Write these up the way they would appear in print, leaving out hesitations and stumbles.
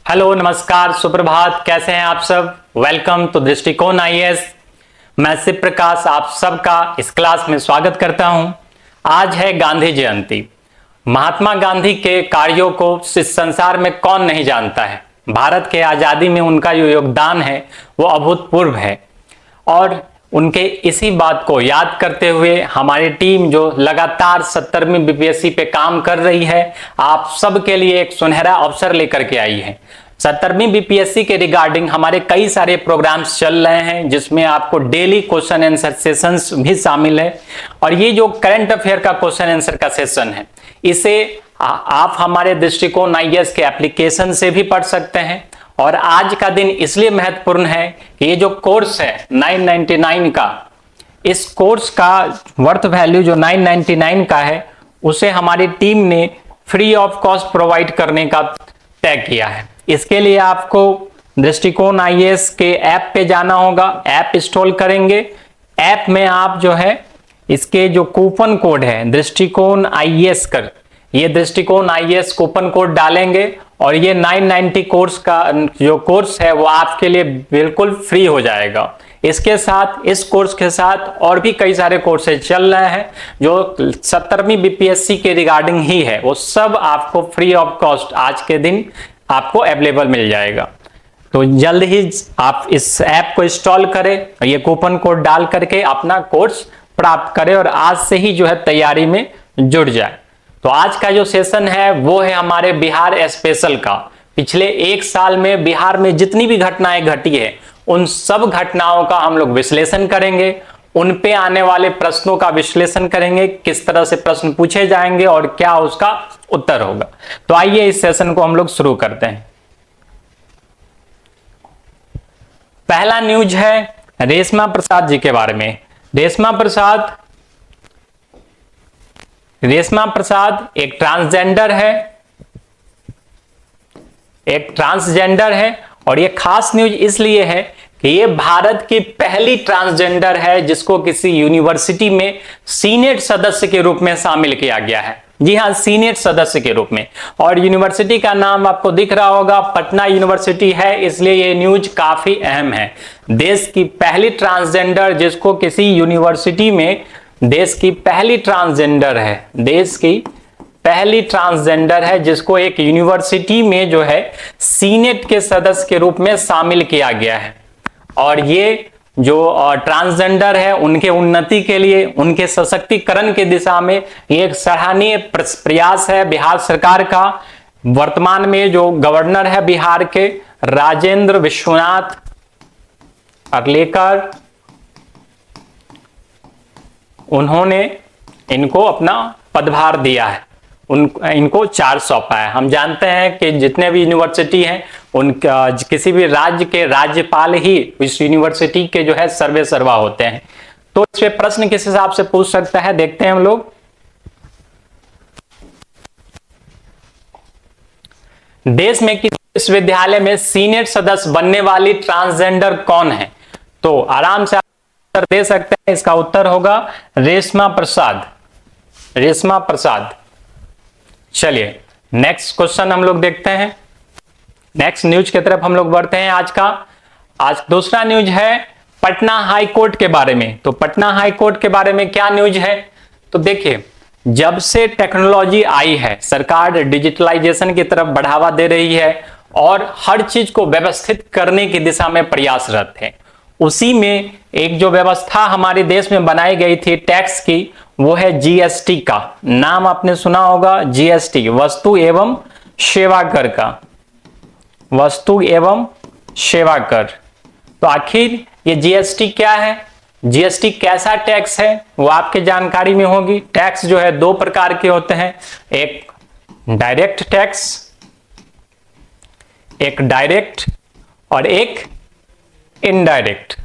Hello, नमस्कार, सुप्रभात। कैसे हैं आप सब? वेलकम टू दृष्टिकोण आईएएस। मैं शिव प्रकाश आप सबका इस क्लास में स्वागत करता हूं। आज है गांधी जयंती। महात्मा गांधी के कार्यों को इस संसार में कौन नहीं जानता है। भारत के आजादी में उनका जो योगदान है वो अभूतपूर्व है और उनके इसी बात को याद करते हुए हमारी टीम जो लगातार 70वीं बीपीएससी पे काम कर रही है, आप सबके लिए एक सुनहरा अवसर लेकर के आई है। 70वीं बीपीएससी के रिगार्डिंग हमारे कई सारे प्रोग्राम्स चल रहे हैं जिसमें आपको डेली क्वेश्चन आंसर सेशंस भी शामिल है और ये जो करंट अफेयर का क्वेश्चन आंसर का सेशन है इसे आप हमारे दृष्टिकोण आईएएस के एप्लीकेशन से भी पढ़ सकते हैं। और आज का दिन इसलिए महत्वपूर्ण है कि ये जो कोर्स है 999 का, इस कोर्स का वर्थ वैल्यू जो 999 का है उसे हमारी टीम ने फ्री ऑफ कॉस्ट प्रोवाइड करने का तय किया है। इसके लिए आपको दृष्टिकोण आईएएस के ऐप पे जाना होगा, ऐप इंस्टॉल करेंगे। ऐप में आप जो है इसके जो कूपन कोड है दृष्टिकोण आईएएस कर, ये दृष्टिकोण आईएएस कूपन कोड डालेंगे और ये 990 कोर्स का जो कोर्स है वो आपके लिए बिल्कुल फ्री हो जाएगा। इसके साथ इस कोर्स के साथ और भी कई सारे कोर्सेज चल रहे हैं जो 70वीं बीपीएससी के रिगार्डिंग ही है, वो सब आपको फ्री ऑफ कॉस्ट आज के दिन आपको अवेलेबल मिल जाएगा। तो जल्द ही आप इस ऐप को इंस्टॉल करें, ये कूपन कोड डाल करके अपना कोर्स प्राप्त करें और आज से ही जो है तैयारी में जुट जाए। तो आज का जो सेशन है वो है हमारे बिहार स्पेशल का। पिछले एक साल में बिहार में जितनी भी घटनाएं घटी है उन सब घटनाओं का हम लोग विश्लेषण करेंगे, उन पे आने वाले प्रश्नों का विश्लेषण करेंगे, किस तरह से प्रश्न पूछे जाएंगे और क्या उसका उत्तर होगा। तो आइए इस सेशन को हम लोग शुरू करते हैं। पहला न्यूज है रेशमा प्रसाद जी के बारे में। रेशमा प्रसाद एक ट्रांसजेंडर है और ये खास न्यूज इसलिए है कि ये भारत की पहली ट्रांसजेंडर है जिसको किसी यूनिवर्सिटी में सीनेट सदस्य के रूप में शामिल किया गया है। जी हाँ, सीनेट सदस्य के रूप में। और यूनिवर्सिटी का नाम आपको दिख रहा होगा, पटना यूनिवर्सिटी है, इसलिए ये न्यूज काफी अहम है। देश की पहली ट्रांसजेंडर जिसको किसी यूनिवर्सिटी में, देश की पहली ट्रांसजेंडर है जिसको एक यूनिवर्सिटी में जो है सीनेट के सदस्य के रूप में शामिल किया गया है। और ये जो ट्रांसजेंडर है उनके उन्नति के लिए, उनके सशक्तिकरण की दिशा में ये एक सराहनीय प्रयास है बिहार सरकार का। वर्तमान में जो गवर्नर है बिहार के, राजेंद्र विश्वनाथ अर्लेकर, उन्होंने इनको अपना पदभार दिया है, इनको चार्ज सौंपा है। हम जानते हैं कि जितने भी यूनिवर्सिटी हैं उनका किसी भी राज्य के राज्यपाल ही इस यूनिवर्सिटी के जो है सर्वे सर्वा होते हैं। तो इस पे प्रश्न किस हिसाब से पूछ सकता है, देखते हैं हम लोग। देश में किसी विश्वविद्यालय में सीनेट सदस्य बनने वाली ट्रांसजेंडर कौन है? तो आराम से उत्तर दे सकते हैं। इसका उत्तर होगा रेशमा प्रसाद। चलिए नेक्स्ट क्वेश्चन हम लोग देखते हैं। नेक्स्ट न्यूज की तरफ हम लोग बढ़ते हैं। आज दूसरा न्यूज है पटना हाई कोर्ट के बारे में। तो पटना हाई कोर्ट के बारे में क्या न्यूज है? तो देखिए, जब से टेक्नोलॉजी आई है सरकार डिजिटलाइजेशन की तरफ बढ़ावा दे रही है और हर चीज को व्यवस्थित करने की दिशा में प्रयासरत है। उसी में एक जो व्यवस्था हमारे देश में बनाई गई थी टैक्स की, वो है जीएसटी का। नाम आपने सुना होगा, जीएसटी, वस्तु एवं सेवा कर का, वस्तु एवं सेवा कर। तो आखिर ये जीएसटी क्या है, जीएसटी कैसा टैक्स है, वो आपके जानकारी में होगी। टैक्स जो है दो प्रकार के होते हैं, एक डायरेक्ट और एक इनडायरेक्ट।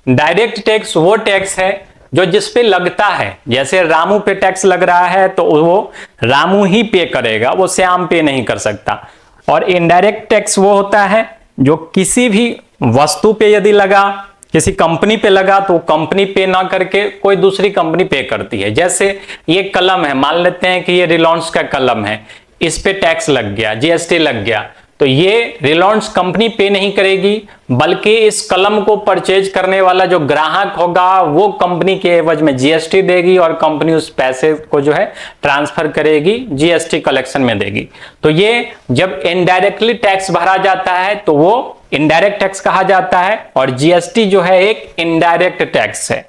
डायरेक्ट टैक्स वो टैक्स है जो जिस पे लगता है, जैसे रामू पे टैक्स लग रहा है तो वो रामू ही पे करेगा, वो श्याम पे नहीं कर सकता। और इनडायरेक्ट टैक्स वो होता है जो किसी भी वस्तु पे यदि लगा, किसी कंपनी पे लगा तो कंपनी पे ना करके कोई दूसरी कंपनी पे करती है। जैसे ये कलम है, मान लेते हैं कि ये रिलायंस का कलम है, इस पे टैक्स लग गया, जीएसटी लग गया, तो ये रिलायंस कंपनी पे नहीं करेगी, बल्कि इस कलम को परचेज करने वाला जो ग्राहक होगा वो कंपनी के एवज में जीएसटी देगी और कंपनी उस पैसे को जो है ट्रांसफर करेगी, जीएसटी कलेक्शन में देगी। तो ये जब इनडायरेक्टली टैक्स भरा जाता है तो वो इनडायरेक्ट टैक्स कहा जाता है, और जीएसटी जो है एक इनडायरेक्ट टैक्स है।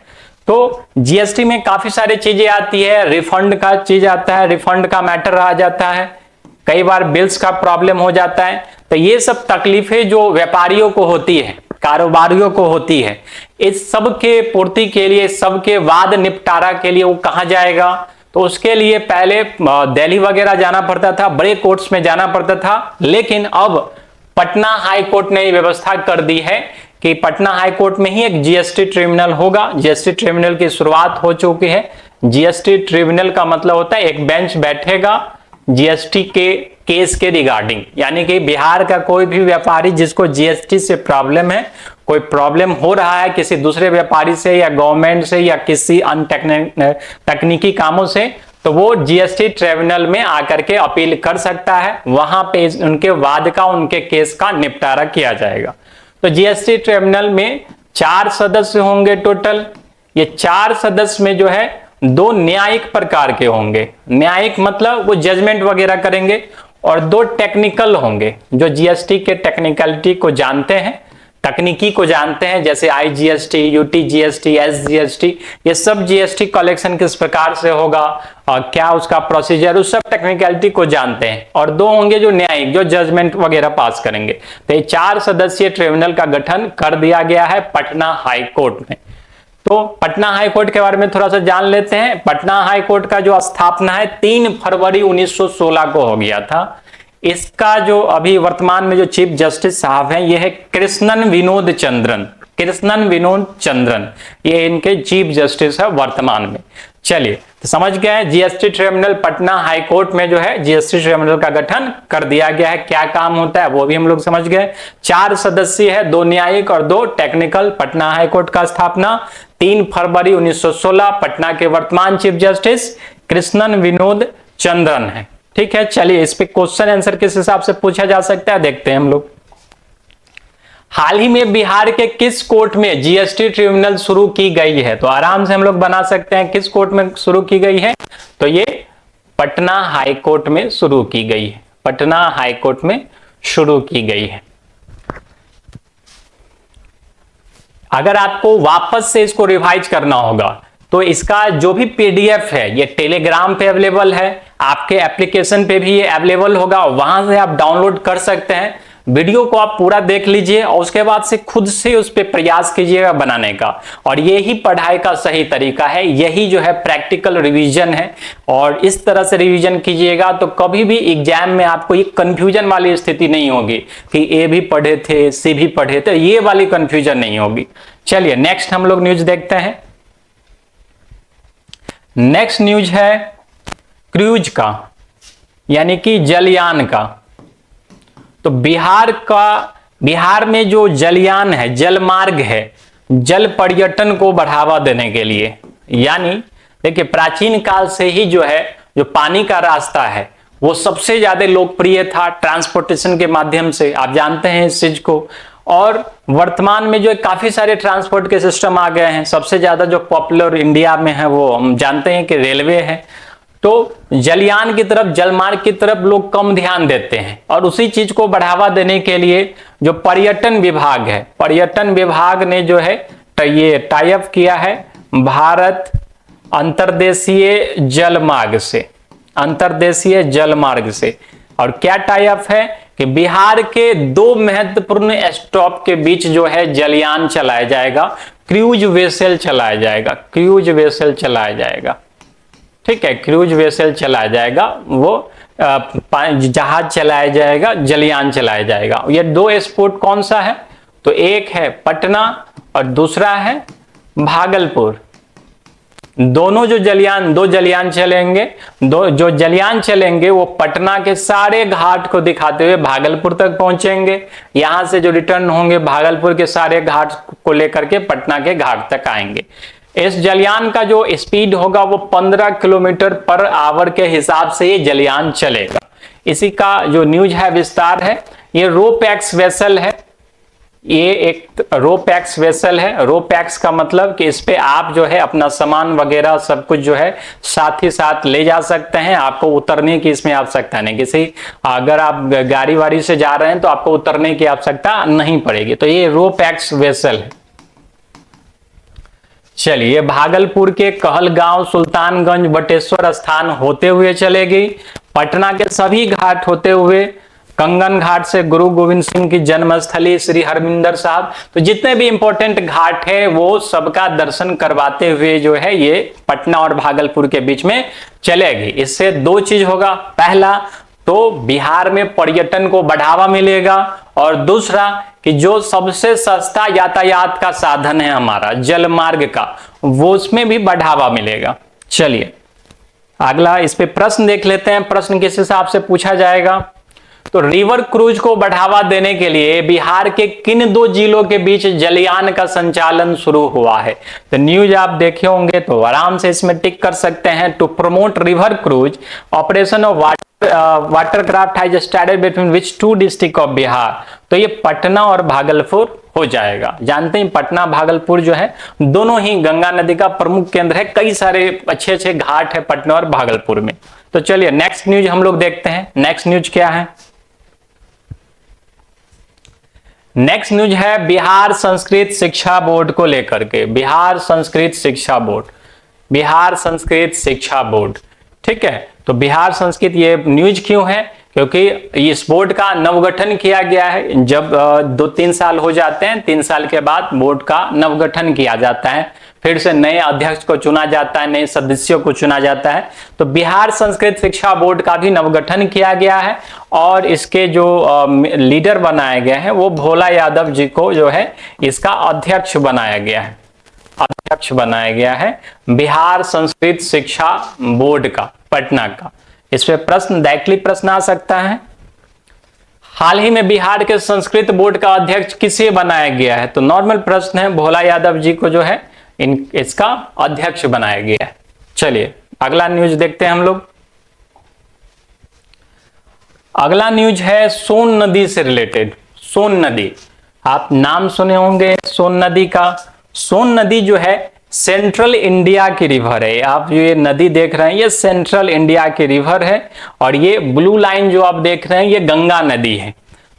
तो जीएसटी में काफी सारी चीजें आती है, रिफंड का चीज आता है, रिफंड का मैटर आ जाता है, कई बार बिल्स का प्रॉब्लम हो जाता है। तो ये सब तकलीफें जो व्यापारियों को होती है, कारोबारियों को होती है, इस सब के पूर्ति के लिए, सबके वाद निपटारा के लिए वो कहां जाएगा? तो उसके लिए पहले दिल्ली वगैरह जाना पड़ता था, बड़े कोर्ट्स में जाना पड़ता था, लेकिन अब पटना हाई कोर्ट ने व्यवस्था कर दी है कि पटना हाई कोर्ट में ही एक जीएसटी ट्रिब्यूनल होगा। जीएसटी ट्रिब्यूनल की शुरुआत हो चुकी है। जीएसटी ट्रिब्यूनल का मतलब होता है एक बेंच बैठेगा जीएसटी के केस के रिगार्डिंग, यानी कि बिहार का कोई भी व्यापारी जिसको जीएसटी से प्रॉब्लम है, कोई प्रॉब्लम हो रहा है किसी दूसरे व्यापारी से या गवर्नमेंट से या किसी अन्य तकनीकी कामों से, तो वो जीएसटी ट्रिब्यूनल में आकर के अपील कर सकता है। वहां पे उनके वाद का, उनके केस का निपटारा किया जाएगा। तो जीएसटी ट्रिब्यूनल में 4 सदस्य होंगे टोटल। ये 4 सदस्य में जो है 2 न्यायिक प्रकार के होंगे। न्यायिक मतलब वो जजमेंट वगैरह करेंगे, और 2 टेक्निकल होंगे जो जीएसटी के टेक्निकलिटी को जानते हैं, तकनीकी को जानते हैं, जैसे आईजीएसटी, यूटीजीएसटी, एसजीएसटी, ये सब जीएसटी कलेक्शन किस प्रकार से होगा और क्या उसका प्रोसीजर, उस सब टेक्निकलिटी को जानते हैं। और 2 होंगे जो न्यायिक, जो जजमेंट वगैरह पास करेंगे। तो ये 4 सदस्यीय ट्रिब्यूनल का गठन कर दिया गया है पटना हाई कोर्ट में। तो पटना हाई कोर्ट के बारे में थोड़ा सा जान लेते हैं। पटना हाई कोर्ट का जो स्थापना है 3 फरवरी 1916 को हो गया था। इसका जो अभी वर्तमान में जो चीफ जस्टिस साहब हैं ये है कृष्णन विनोद चंद्रन। कृष्णन विनोद चंद्रन ये इनके चीफ जस्टिस है वर्तमान में। चलिए, तो समझ गए GST tribunal Patna high court में जो है जीएसटी ट्रिब्यूनल का गठन कर दिया गया है। क्या काम होता है वो भी हम लोग समझ गए। 4 सदस्य है, 2 न्यायिक और 2 टेक्निकल। पटना हाई कोर्ट का स्थापना 3 फरवरी 1916। पटना के वर्तमान चीफ जस्टिस कृष्णन विनोद चंद्रन है। ठीक है, चलिए इस पे क्वेश्चन आंसर किस हिसाब से पूछा जा सकता है देखते हैं हम लोग। हाल ही में बिहार के किस कोर्ट में जीएसटी ट्रिब्यूनल शुरू की गई है? तो आराम से हम लोग बना सकते हैं किस कोर्ट में शुरू की गई है, तो ये पटना हाई कोर्ट में शुरू की गई है। पटना हाई कोर्ट में शुरू की गई है। अगर आपको वापस से इसको रिवाइज करना होगा तो इसका जो भी पीडीएफ है ये टेलीग्राम पे अवेलेबल है, आपके एप्लीकेशन पे भी ये अवेलेबल होगा, वहां से आप डाउनलोड कर सकते हैं। वीडियो को आप पूरा देख लीजिए और उसके बाद से खुद से उस पर प्रयास कीजिएगा बनाने का, और यही पढ़ाई का सही तरीका है, यही जो है प्रैक्टिकल रिवीजन है। और इस तरह से रिवीजन कीजिएगा तो कभी भी एग्जाम में आपको एक कंफ्यूजन वाली स्थिति नहीं होगी कि ए भी पढ़े थे, सी भी पढ़े थे, ये वाली कंफ्यूजन नहीं होगी। चलिए नेक्स्ट हम लोग न्यूज देखते हैं। नेक्स्ट न्यूज है क्रूज का, यानी कि जलयान का। तो बिहार में जो जलयान है, जलमार्ग है, जल पर्यटन को बढ़ावा देने के लिए, यानी देखिए प्राचीन काल से ही जो है जो पानी का रास्ता है वो सबसे ज्यादा लोकप्रिय था ट्रांसपोर्टेशन के माध्यम से, आप जानते हैं इस चीज को। और वर्तमान में जो काफी सारे ट्रांसपोर्ट के सिस्टम आ गए हैं, सबसे ज्यादा जो पॉपुलर इंडिया में है वो हम जानते हैं कि रेलवे है। तो जलयान की तरफ, जलमार्ग की तरफ लोग कम ध्यान देते हैं, और उसी चीज को बढ़ावा देने के लिए जो पर्यटन विभाग है, पर्यटन विभाग ने जो है ये टाई अप किया है भारत अंतर्देशीय जलमार्ग से, अंतर्देशीय जलमार्ग से। और क्या टाई अप है कि बिहार के 2 महत्वपूर्ण स्टॉप के बीच जो है जलयान चलाया जाएगा, क्रूज वेसल चलाया जाएगा, क्रूज वेसल चलाया जाएगा। ठीक है, क्रूज वेसल चलाया जाएगा, वो जहाज चलाया जाएगा, जलयान चलाया जाएगा। ये 2 स्पोर्ट कौन सा है? तो एक है पटना और दूसरा है भागलपुर। दोनों जो जलयान, 2 जलयान चलेंगे, जो जलयान चलेंगे वो पटना के सारे घाट को दिखाते हुए भागलपुर तक पहुंचेंगे। यहां से जो रिटर्न होंगे भागलपुर के सारे घाट को लेकर के पटना के घाट तक आएंगे। इस जलयान का जो स्पीड होगा वो 15 किलोमीटर पर आवर के हिसाब से ये जलयान चलेगा। इसी का जो न्यूज है विस्तार है। ये रोपैक्स वेसल है, ये एक रोपैक्स वेसल है। रोपैक्स का मतलब कि इस पे आप जो है अपना सामान वगैरह सब कुछ जो है साथ ही साथ ले जा सकते हैं, आपको उतरने की इसमें आवश्यकता नहीं। किसी अगर आप गाड़ी वाड़ी से जा रहे हैं तो आपको उतरने की आवश्यकता नहीं पड़ेगी। तो ये रोपैक्स वेसल है। चलिए, भागलपुर के कहलगांव, सुल्तानगंज, बटेश्वर स्थान होते हुए चलेगी, पटना के सभी घाट होते हुए, कंगन घाट से गुरु गोविंद सिंह की जन्मस्थली श्री हरमिंदर साहब। तो जितने भी इंपॉर्टेंट घाट है वो सबका दर्शन करवाते हुए जो है ये पटना और भागलपुर के बीच में चलेगी। इससे दो चीज होगा, पहला तो बिहार में पर्यटन को बढ़ावा मिलेगा, और दूसरा कि जो सबसे सस्ता यातायात का साधन है हमारा जल मार्ग का, वो उसमें भी बढ़ावा मिलेगा। चलिए अगला इस पे प्रश्न देख लेते हैं। प्रश्न किस हिसाब से पूछा जाएगा, तो रिवर क्रूज को बढ़ावा देने के लिए बिहार के किन दो जिलों के बीच जलयान का संचालन शुरू हुआ है। तो न्यूज आप देखे होंगे तो आराम से इसमें टिक कर सकते हैं। To promote river cruise operation of watercraft has started between which two district of Bihar. तो ये पटना और भागलपुर हो जाएगा। जानते हैं पटना भागलपुर जो है दोनों ही गंगा नदी का प्रमुख केंद्र है, कई सारे अच्छे अच्छे घाट है पटना और भागलपुर में। तो चलिए नेक्स्ट न्यूज हम लोग देखते हैं। नेक्स्ट न्यूज क्या है, नेक्स्ट न्यूज है बिहार संस्कृत शिक्षा बोर्ड को लेकर के। बिहार संस्कृत शिक्षा बोर्ड, बिहार संस्कृत शिक्षा बोर्ड, ठीक है। तो बिहार संस्कृत ये न्यूज क्यों है, क्योंकि इस बोर्ड का नवगठन किया गया है। जब 2-3 साल हो जाते हैं, 3 साल के बाद बोर्ड का नवगठन किया जाता है, फिर से नए अध्यक्ष को चुना जाता है, नए सदस्यों को चुना जाता है। तो बिहार संस्कृत शिक्षा बोर्ड का भी नवगठन किया गया है, और इसके जो लीडर बनाए गए हैं वो भोला यादव जी को जो है इसका अध्यक्ष बनाया गया है, अध्यक्ष बनाया गया है बिहार संस्कृत शिक्षा बोर्ड का, पटना का। इस पे प्रश्न डायरेक्टली प्रश्न आ सकता है, हाल ही में बिहार के संस्कृत बोर्ड का अध्यक्ष किसे बनाया गया है। तो नॉर्मल प्रश्न है, भोला यादव जी को जो है इसका अध्यक्ष बनाया गया है। चलिए अगला न्यूज देखते हैं हम लोग। अगला न्यूज है सोन नदी से रिलेटेड। सोन नदी, आप नाम सुने होंगे सोन नदी का। सोन नदी जो है सेंट्रल इंडिया की रिवर है। आप जो ये नदी देख रहे हैं ये सेंट्रल इंडिया की रिवर है, और ये ब्लू लाइन जो आप देख रहे हैं ये गंगा नदी है।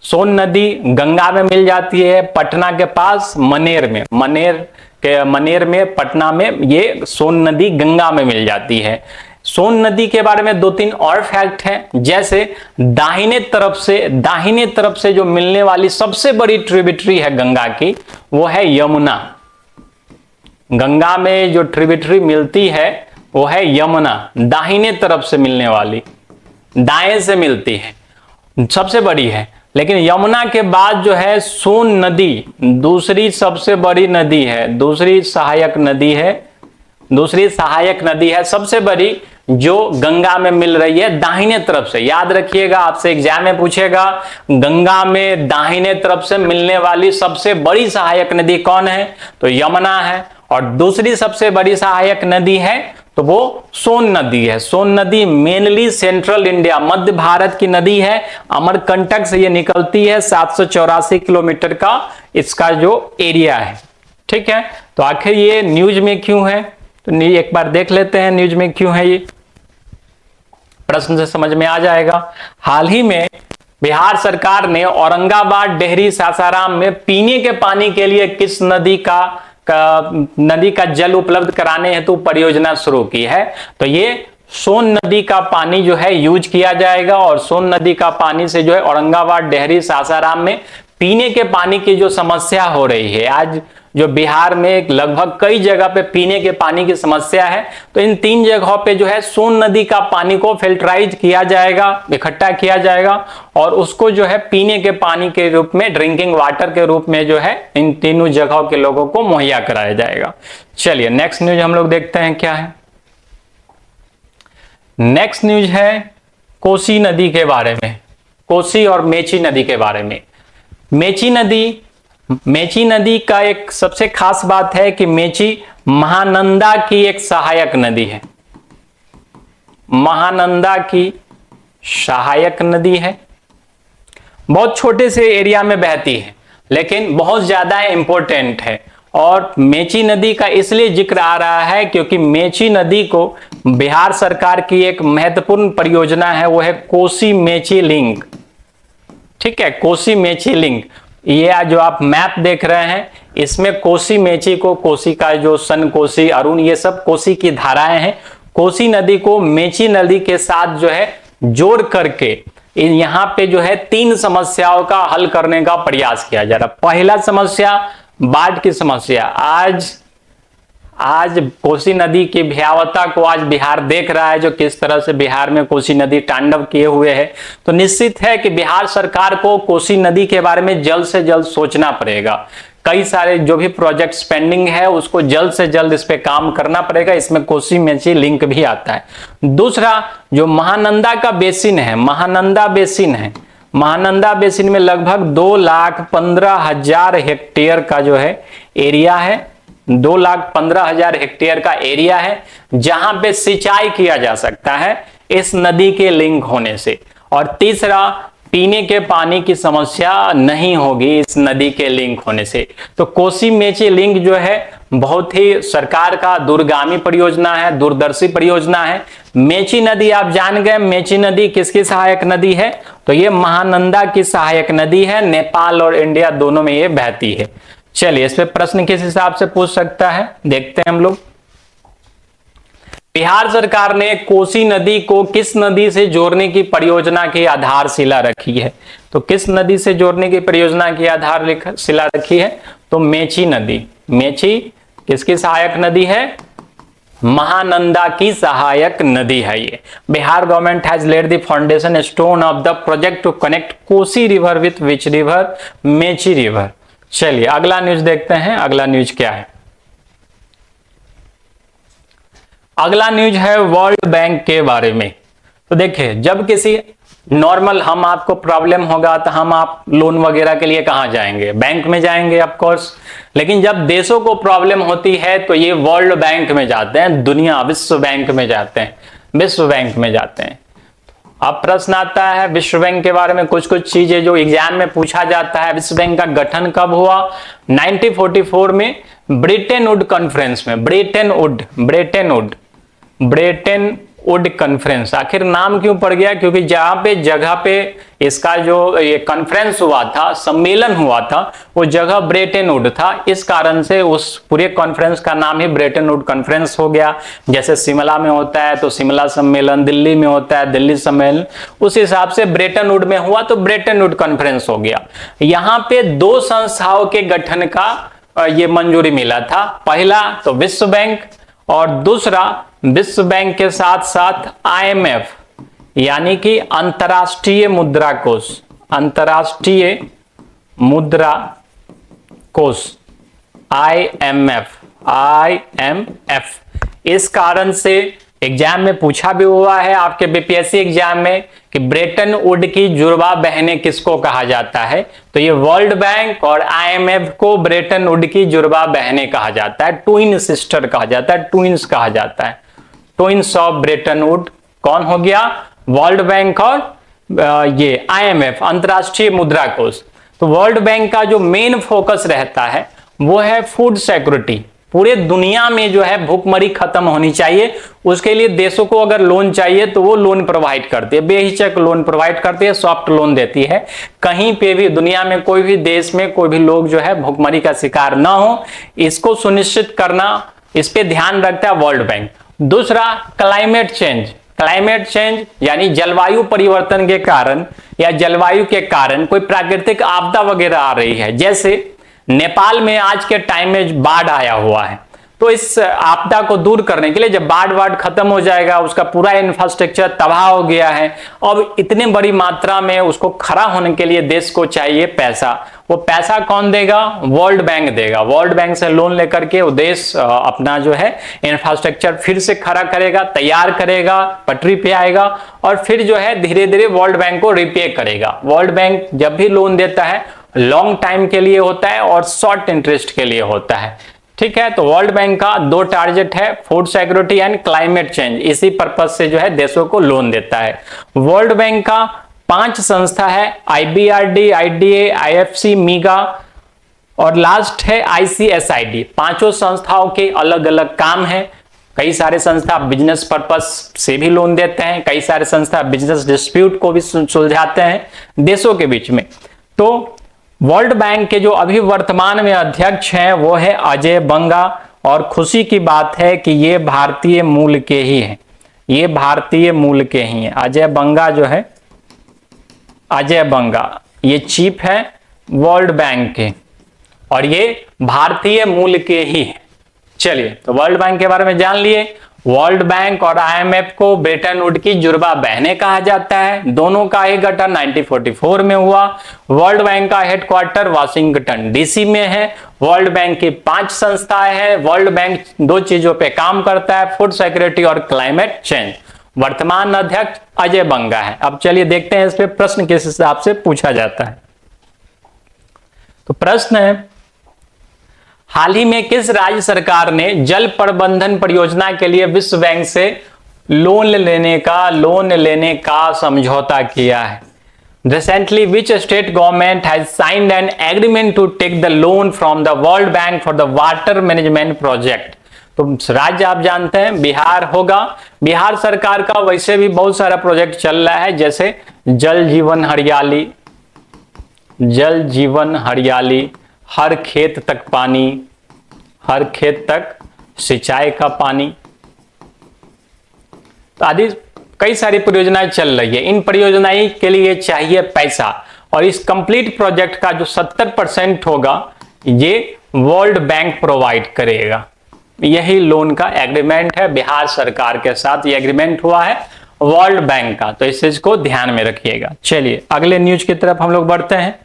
सोन नदी गंगा में मिल जाती है, पटना के पास मनेर में, मनेर में पटना में ये सोन नदी गंगा में मिल जाती है। सोन नदी के बारे में 2-3 और फैक्ट हैं, जैसे दाहिने तरफ से जो मिलने वाली सबसे बड़ी ट्रिब्यूटरी है गंगा की वो है यमुना। गंगा में जो ट्रिब्यूटरी मिलती है वो है यमुना, दाहिने तरफ से मिलने वाली, दाएं से मिलती है, सबसे बड़ी है। लेकिन यमुना के बाद जो है सोन नदी दूसरी सबसे बड़ी नदी है, दूसरी सहायक नदी है सबसे बड़ी, जो गंगा में मिल रही है दाहिने तरफ से। याद रखिएगा, आपसे एग्जाम में पूछेगा गंगा में दाहिने तरफ से मिलने वाली सबसे बड़ी सहायक नदी कौन है, तो यमुना है। और दूसरी सबसे बड़ी सहायक नदी है तो वो सोन नदी है। सोन नदी मेनली सेंट्रल इंडिया, मध्य भारत की नदी है। अमरकंटक से ये निकलती है, 784 किलोमीटर का इसका जो एरिया है, ठीक है। तो आखिर ये न्यूज में क्यों है, तो एक बार देख लेते हैं न्यूज में क्यों है। ये प्रश्न से समझ में आ जाएगा। हाल ही में बिहार सरकार ने औरंगाबाद, डेहरी, सासाराम में पीने के पानी के लिए किस नदी का जल उपलब्ध कराने हेतु परियोजना शुरू की है। तो ये सोन नदी का पानी जो है यूज किया जाएगा, और सोन नदी का पानी से जो है औरंगाबाद, डेहरी, सासाराम में पीने के पानी की जो समस्या हो रही है, आज जो बिहार में लगभग कई जगह पे पीने के पानी की समस्या है, तो इन 3 जगहों पे जो है सोन नदी का पानी को फिल्टराइज किया जाएगा, इकट्ठा किया जाएगा, और उसको जो है पीने के पानी के रूप में, ड्रिंकिंग वाटर के रूप में जो है इन तीनों जगहों के लोगों को मुहैया कराया जाएगा। चलिए नेक्स्ट न्यूज हम लोग देखते हैं क्या है। नेक्स्ट न्यूज है कोसी नदी के बारे में, कोसी और मेची नदी के बारे में। मेची नदी का एक सबसे खास बात है कि मेची महानंदा की एक सहायक नदी है, महानंदा की सहायक नदी है, बहुत छोटे से एरिया में बहती है लेकिन बहुत ज्यादा इंपॉर्टेंट है। और मेची नदी का इसलिए जिक्र आ रहा है क्योंकि मेची नदी को बिहार सरकार की एक महत्वपूर्ण परियोजना है, वो है कोसी मेची लिंक। ठीक है, कोसी मेची लिंक, ये जो आप मैप देख रहे हैं इसमें कोसी मेची को, कोसी का जो सन, कोसी, अरुण, ये सब कोसी की धाराएं हैं। कोसी नदी को मेची नदी के साथ जो है जोड़ करके यहाँ पे जो है 3 समस्याओं का हल करने का प्रयास किया जा रहा है। पहला समस्या बाढ़ की समस्या। आज कोसी नदी की भयावहता को आज बिहार देख रहा है, जो किस तरह से बिहार में कोसी नदी तांडव किए हुए है। तो निश्चित है कि बिहार सरकार को कोसी नदी के बारे में जल्द से जल्द सोचना पड़ेगा। कई सारे जो भी प्रोजेक्ट्स पेंडिंग है उसको जल्द से जल्द इस पे काम करना पड़ेगा, इसमें कोसी मेची लिंक भी आता है। दूसरा जो महानंदा का बेसिन है, महानंदा बेसिन में लगभग 2,15,000 हेक्टेयर का जो है एरिया है, 2,15,000 हेक्टेयर का एरिया है जहां पे सिंचाई किया जा सकता है इस नदी के लिंक होने से। और तीसरा, पीने के पानी की समस्या नहीं होगी इस नदी के लिंक होने से। तो कोसी मेची लिंक जो है बहुत ही सरकार का दूरगामी परियोजना है, दूरदर्शी परियोजना है। मेची नदी आप जान गए, मेची नदी किसकी सहायक नदी है? तो ये महानंदा की सहायक नदी है, नेपाल और इंडिया दोनों में ये बहती है। चलिए, इस पे प्रश्न किस हिसाब से पूछ सकता है, देखते हैं हम लोग। बिहार सरकार ने कोसी नदी को किस नदी से जोड़ने की परियोजना की आधारशिला रखी है? तो किस नदी से जोड़ने की परियोजना की आधारशिला रखी है? तो मेची नदी। मेची किसकी सहायक नदी है? महानंदा की सहायक नदी है ये। Bihar government has laid the foundation stone of the project to connect Kosi river with which river? Mechi river. चलिए अगला न्यूज देखते हैं, अगला न्यूज क्या है। अगला न्यूज है वर्ल्ड बैंक के बारे में। तो देखिए, जब किसी नॉर्मल हम आपको प्रॉब्लम होगा तो हम आप लोन वगैरह के लिए कहां जाएंगे? बैंक में जाएंगे ऑफ कोर्स। लेकिन जब देशों को प्रॉब्लम होती है तो ये वर्ल्ड बैंक में जाते हैं, दुनिया विश्व बैंक में जाते हैं, विश्व बैंक में जाते हैं। अब प्रश्न आता है विश्व बैंक के बारे में, कुछ कुछ चीजें जो एग्जाम में पूछा जाता है। विश्व बैंक का गठन कब हुआ? 1944 में ब्रेटन वुड कॉन्फ्रेंस में। ब्रेटन वुड कॉन्फ्रेंस, आखिर नाम क्यों पड़ गया? क्योंकि जगह पे इसका जो ये कॉन्फ्रेंस हुआ था, सम्मेलन हुआ था, वो जगह ब्रेटन वुड था। इस कारण से उस पूरे कॉन्फ्रेंस का नाम ही ब्रेटन वुड कॉन्फ्रेंस हो गया। जैसे शिमला में होता है तो शिमला सम्मेलन, दिल्ली में होता है दिल्ली सम्मेलन, उस हिसाब से ब्रेटन वुड में हुआ तो ब्रेटन वुड कॉन्फ्रेंस हो गया। यहाँ पे 2 संस्थाओं के गठन का ये मंजूरी मिला था। पहला तो विश्व बैंक और दूसरा विश्व बैंक के साथ साथ IMF यानी कि अंतर्राष्ट्रीय मुद्रा कोष, अंतर्राष्ट्रीय मुद्रा कोष IMF। इस कारण से एग्जाम में पूछा भी हुआ है आपके बीपीएससी एग्जाम में कि ब्रेटन वुड की जुड़वा बहनें किसको कहा जाता है? तो ये वर्ल्ड बैंक और IMF को ब्रेटन वुड की जुड़वा बहनें कहा जाता है, ट्विन सिस्टर कहा जाता है, ट्विंस कहा जाता है, ट्विंस ऑफ ब्रेटन वुड। कौन हो गया? वर्ल्ड बैंक और ये IMF, अंतर्राष्ट्रीय मुद्रा कोष। तो वर्ल्ड बैंक का जो मेन फोकस रहता है वो है फूड सिक्योरिटी। पूरे दुनिया में जो है भूखमरी खत्म होनी चाहिए, उसके लिए देशों को अगर लोन चाहिए तो वो लोन प्रोवाइड करती है, बेहिचक लोन प्रोवाइड करती है, सॉफ्ट लोन देती है। कहीं पे भी दुनिया में कोई भी देश में कोई भी लोग जो है भूखमरी का शिकार ना हो, इसको सुनिश्चित करना, इस पे ध्यान रखता है वर्ल्ड बैंक। दूसरा क्लाइमेट चेंज। क्लाइमेट चेंज यानी जलवायु परिवर्तन के कारण या जलवायु के कारण कोई प्राकृतिक आपदा वगैरह आ रही है, जैसे नेपाल में आज के टाइम में बाढ़ आया हुआ है, तो इस आपदा को दूर करने के लिए जब बाढ़ खत्म हो जाएगा, उसका पूरा इंफ्रास्ट्रक्चर तबाह हो गया है, अब इतने बड़ी मात्रा में उसको खड़ा होने के लिए देश को चाहिए पैसा। वो पैसा कौन देगा? वर्ल्ड बैंक देगा। वर्ल्ड बैंक से लोन लेकर के वो देश अपना जो है इंफ्रास्ट्रक्चर फिर से खड़ा करेगा, तैयार करेगा, पटरी पे आएगा और फिर जो है धीरे धीरे वर्ल्ड बैंक को रिपे करेगा। वर्ल्ड बैंक जब भी लोन देता है लॉन्ग टाइम के लिए होता है और शॉर्ट इंटरेस्ट के लिए होता है। ठीक है। तो वर्ल्ड बैंक का 2 टारगेट है, food security and climate change. इसी पर्पज से जो है देशों को लोन देता है। वर्ल्ड बैंक का 5 संस्था है, IBRD, IDA, IFC, मीगा और लास्ट है ICSID। पांचों संस्थाओं के अलग अलग काम है। कई सारे संस्था बिजनेस पर्पस से भी लोन देते हैं, कई सारे संस्था बिजनेस डिस्प्यूट को भी सुलझाते हैं देशों के बीच में। तो वर्ल्ड बैंक के जो अभी वर्तमान में अध्यक्ष हैं वो है अजय बंगा, और खुशी की बात है कि ये भारतीय मूल के ही हैं, ये भारतीय मूल के ही हैं। अजय बंगा जो है, अजय बंगा ये चीफ है वर्ल्ड बैंक के, और ये भारतीय मूल के ही हैं। चलिए, तो वर्ल्ड बैंक के बारे में जान लिए। वर्ल्ड बैंक और IMF को ब्रेटन वुड की जुड़वा बहनें कहा जाता है। दोनों का ही गठन 1944 में हुआ। वर्ल्ड बैंक का हेडक्वार्टर वाशिंगटन DC में है। वर्ल्ड बैंक की 5 संस्थाएं हैं। वर्ल्ड बैंक 2 चीजों पे काम करता है, फूड सिक्योरिटी और क्लाइमेट चेंज। वर्तमान अध्यक्ष अजय बंगा है। अब चलिए देखते हैं इस पे प्रश्न किस हिसाब से पूछा जाता है। तो प्रश्न है, हाल ही में किस राज्य सरकार ने जल प्रबंधन परियोजना के लिए विश्व बैंक से लोन लेने का समझौता किया है? Recently, which state government has signed an agreement to take the loan from the World Bank for the water management project? तो राज्य आप जानते हैं बिहार होगा। बिहार सरकार का वैसे भी बहुत सारा प्रोजेक्ट चल रहा है, जैसे जल जीवन हरियाली, हर खेत तक पानी, हर खेत तक सिंचाई का पानी, तो आदि कई सारी परियोजनाएं चल रही है। इन परियोजनाएं के लिए चाहिए पैसा, और इस कंप्लीट प्रोजेक्ट का जो 70% होगा ये वर्ल्ड बैंक प्रोवाइड करेगा। यही लोन का एग्रीमेंट है बिहार सरकार के साथ, ये एग्रीमेंट हुआ है वर्ल्ड बैंक का, तो इस चीज को ध्यान में रखिएगा। चलिए अगले न्यूज की तरफ हम लोग बढ़ते हैं।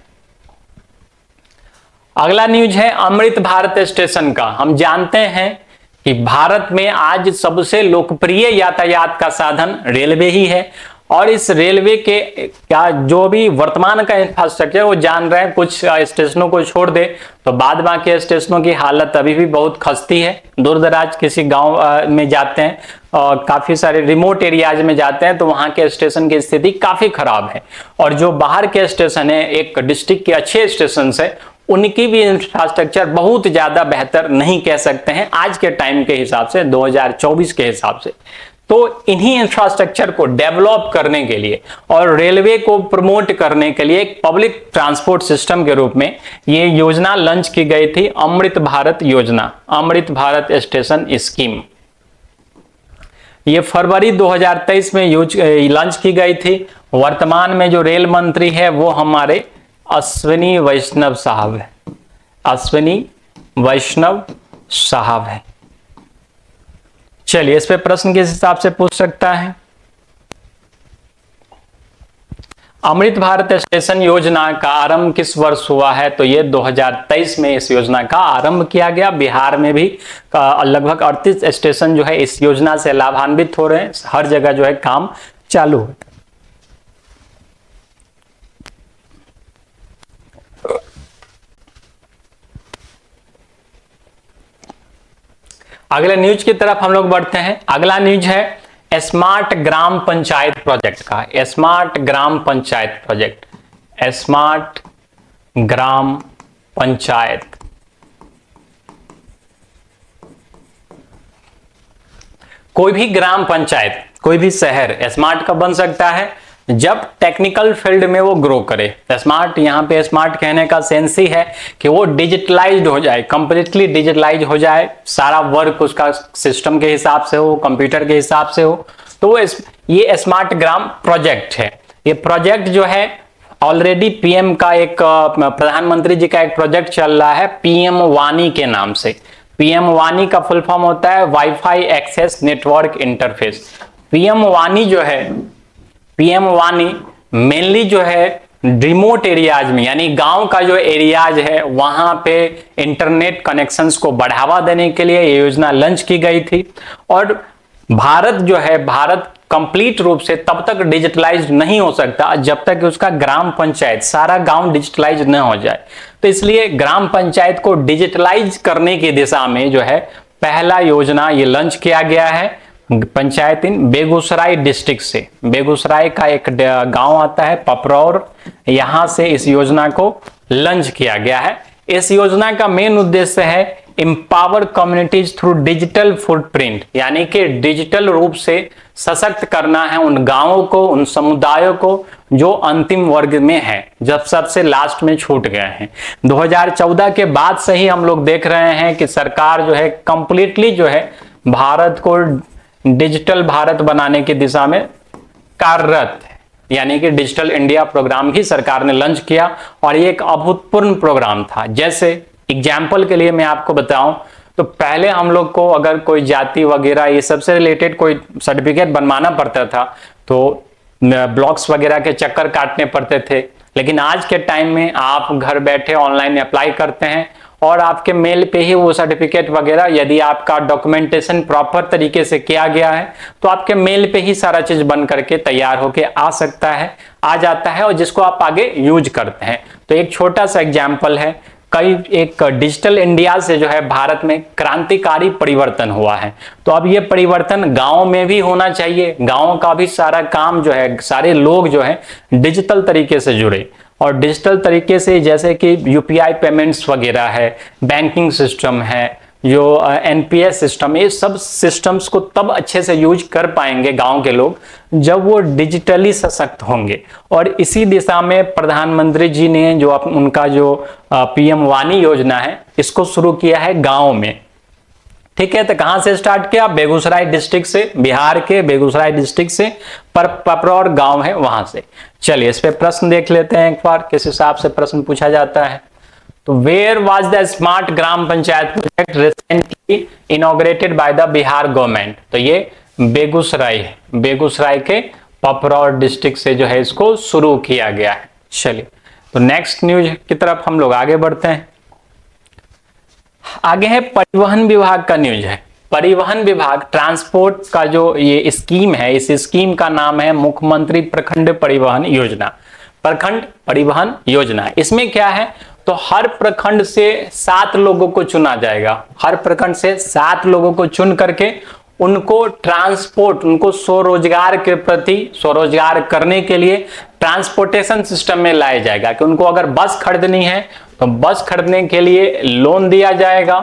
अगला न्यूज है अमृत भारत स्टेशन का। हम जानते हैं कि भारत में आज सबसे लोकप्रिय यातायात का साधन रेलवे ही है, और इस रेलवे के क्या जो भी वर्तमान का इंफ्रास्ट्रक्चर वो जान रहे हैं। कुछ स्टेशनों को छोड़ दे तो बाद बाकी स्टेशनों की हालत अभी भी बहुत खस्ती है। दूर दराज किसी गांव में जाते हैं और काफी सारे रिमोट एरियाज में जाते हैं तो वहां के स्टेशन की स्थिति काफी खराब है, और जो बाहर के स्टेशन है एक डिस्ट्रिक्ट के अच्छे स्टेशन है उनकी भी इंफ्रास्ट्रक्चर बहुत ज्यादा बेहतर नहीं कह सकते हैं आज के टाइम के हिसाब से, 2024 के हिसाब से। तो इन्हीं इंफ्रास्ट्रक्चर को डेवलप करने के लिए और रेलवे को प्रमोट करने के लिए एक पब्लिक ट्रांसपोर्ट सिस्टम के रूप में ये योजना लॉन्च की गई थी, अमृत भारत योजना, अमृत भारत स्टेशन स्कीम। ये फरवरी 2023 में लॉन्च की गई थी। वर्तमान में जो रेल मंत्री है वो हमारे अश्विनी वैष्णव साहब है, अश्विनी वैष्णव साहब है। चलिए इस पे प्रश्न किस हिसाब से पूछ सकता है? अमृत भारत स्टेशन योजना का आरंभ किस वर्ष हुआ है? तो ये 2023 में इस योजना का आरंभ किया गया। बिहार में भी लगभग 38 स्टेशन जो है इस योजना से लाभान्वित हो रहे हैं। हर जगह जो है काम चालू है। अगले न्यूज की तरफ हम लोग बढ़ते हैं। अगला न्यूज है स्मार्ट ग्राम पंचायत प्रोजेक्ट का। Smart gram panchayat project, smart gram panchayat. कोई भी ग्राम पंचायत, कोई भी शहर स्मार्ट कब बन सकता है? जब टेक्निकल फील्ड में वो ग्रो करे। स्मार्ट, यहाँ पे स्मार्ट कहने का सेंस ही है कि वो डिजिटलाइज्ड हो जाए, कंप्लीटली डिजिटलाइज हो जाए, सारा वर्क उसका सिस्टम के हिसाब से हो, कंप्यूटर के हिसाब से हो। तो ये स्मार्ट ग्राम प्रोजेक्ट है। ये प्रोजेक्ट जो है ऑलरेडी पीएम का एक, प्रधानमंत्री जी का एक प्रोजेक्ट चल रहा है पीएम वानी के नाम से। पीएम वानी का फुल फॉर्म होता है WiFi access network interface. PM वानी जो है, पीएम वानी मेनली जो है रिमोट एरियाज में, यानी गांव का जो एरियाज है वहां पे इंटरनेट कनेक्शंस को बढ़ावा देने के लिए ये योजना लॉन्च की गई थी। और भारत जो है, भारत कंप्लीट रूप से तब तक डिजिटलाइज नहीं हो सकता जब तक कि उसका ग्राम पंचायत, सारा गांव डिजिटलाइज न हो जाए। तो इसलिए ग्राम पंचायत को डिजिटलाइज करने की दिशा में जो है पहला योजना ये लॉन्च किया गया है पंचायत इन बेगूसराय डिस्ट्रिक्ट से। बेगूसराय का एक गांव आता है पपरौर, यहां से इस योजना को लॉन्च किया गया है। इस योजना का मेन उद्देश्य है empower communities through digital footprint, यानी कि डिजिटल रूप से सशक्त करना है उन गांवों को, उन समुदायों को जो अंतिम वर्ग में है, जब सबसे लास्ट में छूट गए हैं। 2014 के बाद से ही हम लोग देख रहे हैं कि सरकार जो है कंप्लीटली जो है भारत को डिजिटल भारत बनाने की दिशा में कार्यरत है, यानी कि डिजिटल इंडिया प्रोग्राम भी सरकार ने लॉन्च किया और ये एक अभूतपूर्व प्रोग्राम था। जैसे एग्जाम्पल के लिए मैं आपको बताऊं तो पहले हम लोग को अगर कोई जाति वगैरह ये सबसे रिलेटेड कोई सर्टिफिकेट बनवाना पड़ता था तो ब्लॉक्स वगैरह के चक्कर काटने पड़ते थे, लेकिन आज के टाइम में आप घर बैठे ऑनलाइन अप्लाई करते हैं और आपके मेल पे ही वो सर्टिफिकेट वगैरह, यदि आपका डॉक्यूमेंटेशन प्रॉपर तरीके से किया गया है तो आपके मेल पे ही सारा चीज बन करके तैयार होके आ जाता है और जिसको आप आगे यूज करते हैं। तो एक छोटा सा एग्जाम्पल है, कई एक डिजिटल इंडिया से जो है भारत में क्रांतिकारी परिवर्तन हुआ है। तो अब ये परिवर्तन गांव में भी होना चाहिए, गांव का भी सारा काम जो है, सारे लोग जो है डिजिटल तरीके से जुड़े और डिजिटल तरीके से, जैसे कि यूपीआई पेमेंट्स वगैरह है, बैंकिंग सिस्टम है, जो एनपीएस सिस्टम, ये सब सिस्टम्स को तब अच्छे से यूज कर पाएंगे गांव के लोग जब वो डिजिटली सशक्त होंगे। और इसी दिशा में प्रधानमंत्री जी ने जो उनका जो पीएम वानी योजना है इसको शुरू किया है गांव में। ठीक है, तो कहां से स्टार्ट किया? बेगूसराय डिस्ट्रिक्ट से, बिहार के बेगूसराय डिस्ट्रिक्ट से पपरौर गांव है वहां से। चलिए इस पे प्रश्न देख लेते हैं एक बार, किस हिसाब से प्रश्न पूछा जाता है। तो where was the smart gram panchayat project recently inaugurated by the Bihar government? तो ये बेगूसराय है, बेगूसराय के पपरौर डिस्ट्रिक्ट से जो है इसको शुरू किया गया है। चलिए तो नेक्स्ट न्यूज की तरफ हम लोग आगे बढ़ते हैं। आगे है परिवहन विभाग का न्यूज है। परिवहन विभाग ट्रांसपोर्ट का जो ये स्कीम है, इस स्कीम का नाम है मुख्यमंत्री प्रखंड परिवहन योजना। प्रखंड परिवहन योजना, इसमें क्या है तो हर प्रखंड से 7 लोगों को चुना जाएगा। हर प्रखंड से 7 लोगों को चुन करके उनको ट्रांसपोर्ट, उनको स्वरोजगार के प्रति, स्वरोजगार करने के लिए ट्रांसपोर्टेशन सिस्टम में लाया जाएगा कि उनको अगर बस खरीदनी है तो बस खरीदने के लिए लोन दिया जाएगा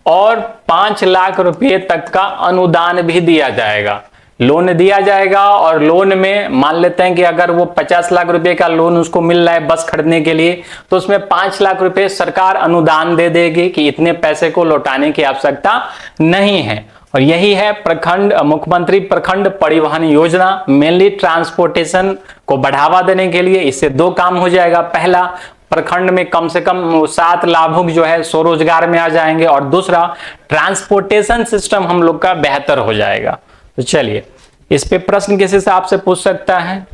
और 5 लाख रुपए तक का अनुदान भी दिया जाएगा। लोन दिया जाएगा और लोन में मान लेते हैं कि अगर वो 50 लाख रुपए का लोन उसको मिल रहा है बस खरीदने के लिए, तो उसमें 5 लाख रुपए सरकार अनुदान दे देगी कि इतने पैसे को लौटाने की आवश्यकता नहीं है। और यही है प्रखंड मुख्यमंत्री प्रखंड परिवहन योजना, मेनली ट्रांसपोर्टेशन को बढ़ावा देने के लिए। इससे 2 काम हो जाएगा, पहला प्रखंड में कम से कम 7 लाभुक जो है स्वरोजगार में आ जाएंगे और दूसरा ट्रांसपोर्टेशन सिस्टम हम लोग का बेहतर हो जाएगा। तो चलिए इस पे प्रश्न किस हिसाब से पूछ सकता है।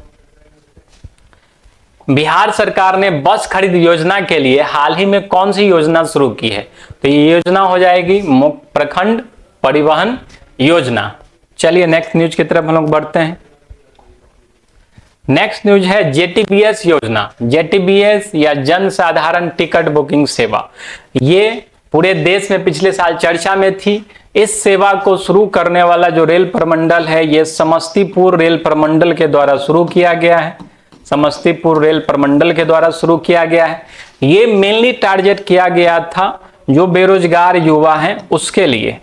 बिहार सरकार ने बस खरीद योजना के लिए हाल ही में कौन सी योजना शुरू की है? तो ये योजना हो जाएगी प्रखंड परिवहन योजना। चलिए नेक्स्ट न्यूज की तरफ हम लोग बढ़ते हैं। नेक्स्ट न्यूज है जेटीबीएस योजना। जेटीबीएस या जन साधारण टिकट बुकिंग सेवा, ये पूरे देश में पिछले साल चर्चा में थी। इस सेवा को शुरू करने वाला जो रेल प्रमंडल है ये समस्तीपुर रेल प्रमंडल के द्वारा शुरू किया गया है। समस्तीपुर रेल प्रमंडल के द्वारा शुरू किया गया है। ये मेनली टारगेट किया गया था जो बेरोजगार युवा हैं उसके लिए,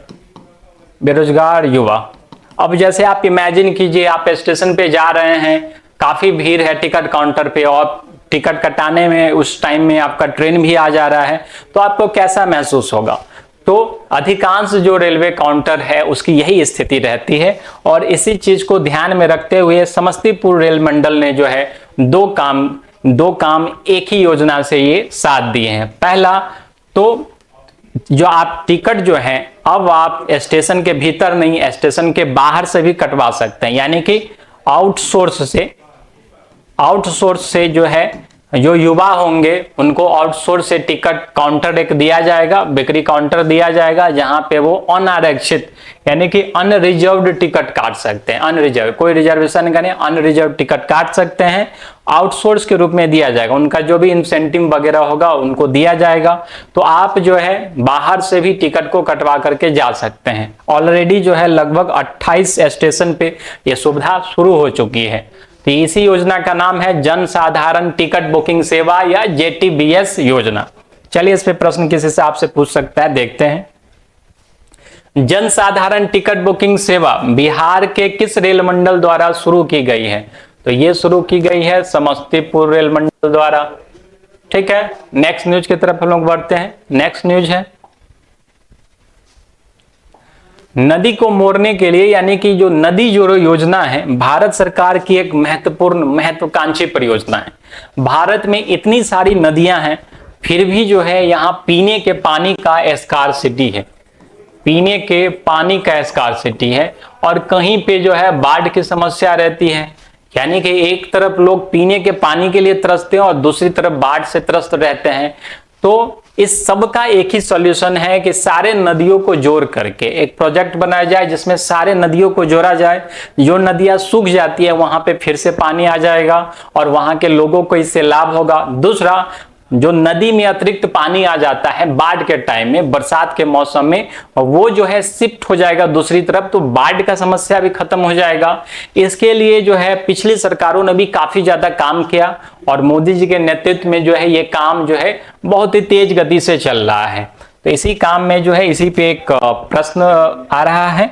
बेरोजगार युवा। अब जैसे आप इमेजिन कीजिए, आप स्टेशन पे जा रहे हैं, काफी भीड़ है टिकट काउंटर पे और टिकट कटाने में उस टाइम में आपका ट्रेन भी आ जा रहा है, तो आपको कैसा महसूस होगा? तो अधिकांश जो रेलवे काउंटर है उसकी यही स्थिति रहती है और इसी चीज को ध्यान में रखते हुए समस्तीपुर रेल मंडल ने जो है दो काम एक ही योजना से ये साथ दिए हैं। पहला तो जो आप टिकट जो है अब आप स्टेशन के भीतर नहीं, स्टेशन के बाहर से भी कटवा सकते हैं, यानी कि आउटसोर्स से जो है जो युवा होंगे उनको आउटसोर्स से टिकट काउंटर एक दिया जाएगा, बिक्री काउंटर दिया जाएगा, जहां पे वो अनारक्षित यानी कि अनरिजर्व्ड टिकट काट सकते हैं। अनरिजर्व, कोई रिजर्वेशन का नहीं, अनरिजर्व टिकट काट सकते हैं। आउटसोर्स के रूप में दिया जाएगा, उनका जो भी इंसेंटिव वगैरह होगा उनको दिया जाएगा। तो आप जो है बाहर से भी टिकट को कटवा करके जा सकते हैं। ऑलरेडी जो है लगभग 28 स्टेशन पे ये सुविधा शुरू हो चुकी है। तो इसी योजना का नाम है जन साधारण टिकट बुकिंग सेवा या JTBS योजना। चलिए इस पे प्रश्न किसी से आपसे पूछ सकता है, देखते हैं। जन साधारण टिकट बुकिंग सेवा बिहार के किस रेल मंडल द्वारा शुरू की गई है? तो ये शुरू की गई है समस्तीपुर रेल मंडल द्वारा। ठीक है, नेक्स्ट न्यूज की तरफ हम लोग बढ़ते हैं। नेक्स्ट न्यूज है नदी को मोड़ने के लिए, यानी कि जो नदी जोड़ो योजना है भारत सरकार की एक महत्वपूर्ण महत्वाकांक्षी परियोजना है। भारत में इतनी सारी नदियां हैं, फिर भी जो है यहाँ पीने के पानी का स्कार्सिटी है, पीने के पानी का स्कार्सिटी है। और कहीं पे जो है बाढ़ की समस्या रहती है, यानी कि एक तरफ लोग पीने के पानी के लिए तरसते हैं और दूसरी तरफ बाढ़ से त्रस्त रहते हैं। तो इस सब का एक ही सॉल्यूशन है कि सारे नदियों को जोड़ करके एक प्रोजेक्ट बनाया जाए जिसमें सारे नदियों को जोड़ा जाए। जो नदियां सूख जाती है वहां पे फिर से पानी आ जाएगा और वहां के लोगों को इससे लाभ होगा। दूसरा, जो नदी में अतिरिक्त पानी आ जाता है बाढ़ के टाइम में, बरसात के मौसम में, वो जो है शिफ्ट हो जाएगा दूसरी तरफ, तो बाढ़ का समस्या भी खत्म हो जाएगा। इसके लिए जो है पिछली सरकारों ने भी काफी ज्यादा काम किया और मोदी जी के नेतृत्व में जो है ये काम जो है बहुत ही तेज गति से चल रहा है। तो इसी काम में जो है इसी पे एक प्रश्न आ रहा है।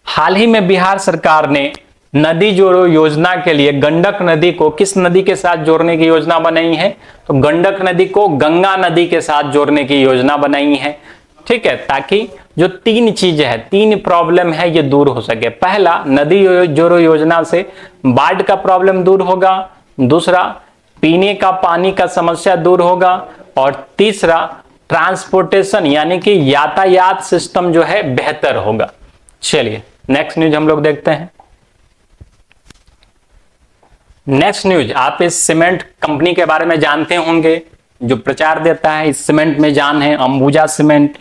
हाल ही में बिहार सरकार ने नदी जोड़ो योजना के लिए गंडक नदी को किस नदी के साथ जोड़ने की योजना बनाई है? तो गंडक नदी को गंगा नदी के साथ जोड़ने की योजना बनाई है। ठीक है, ताकि जो तीन चीजें हैं, तीन प्रॉब्लम है, ये दूर हो सके। पहला, नदी जोड़ो योजना से बाढ़ का प्रॉब्लम दूर होगा। दूसरा, पीने का पानी का समस्या दूर होगा। और तीसरा, ट्रांसपोर्टेशन यानी कि यातायात सिस्टम जो है बेहतर होगा। चलिए नेक्स्ट न्यूज हम लोग देखते हैं। नेक्स्ट न्यूज, आप इस सीमेंट कंपनी के बारे में जानते होंगे जो प्रचार देता है, इस सीमेंट में जान है, अंबुजा सीमेंट।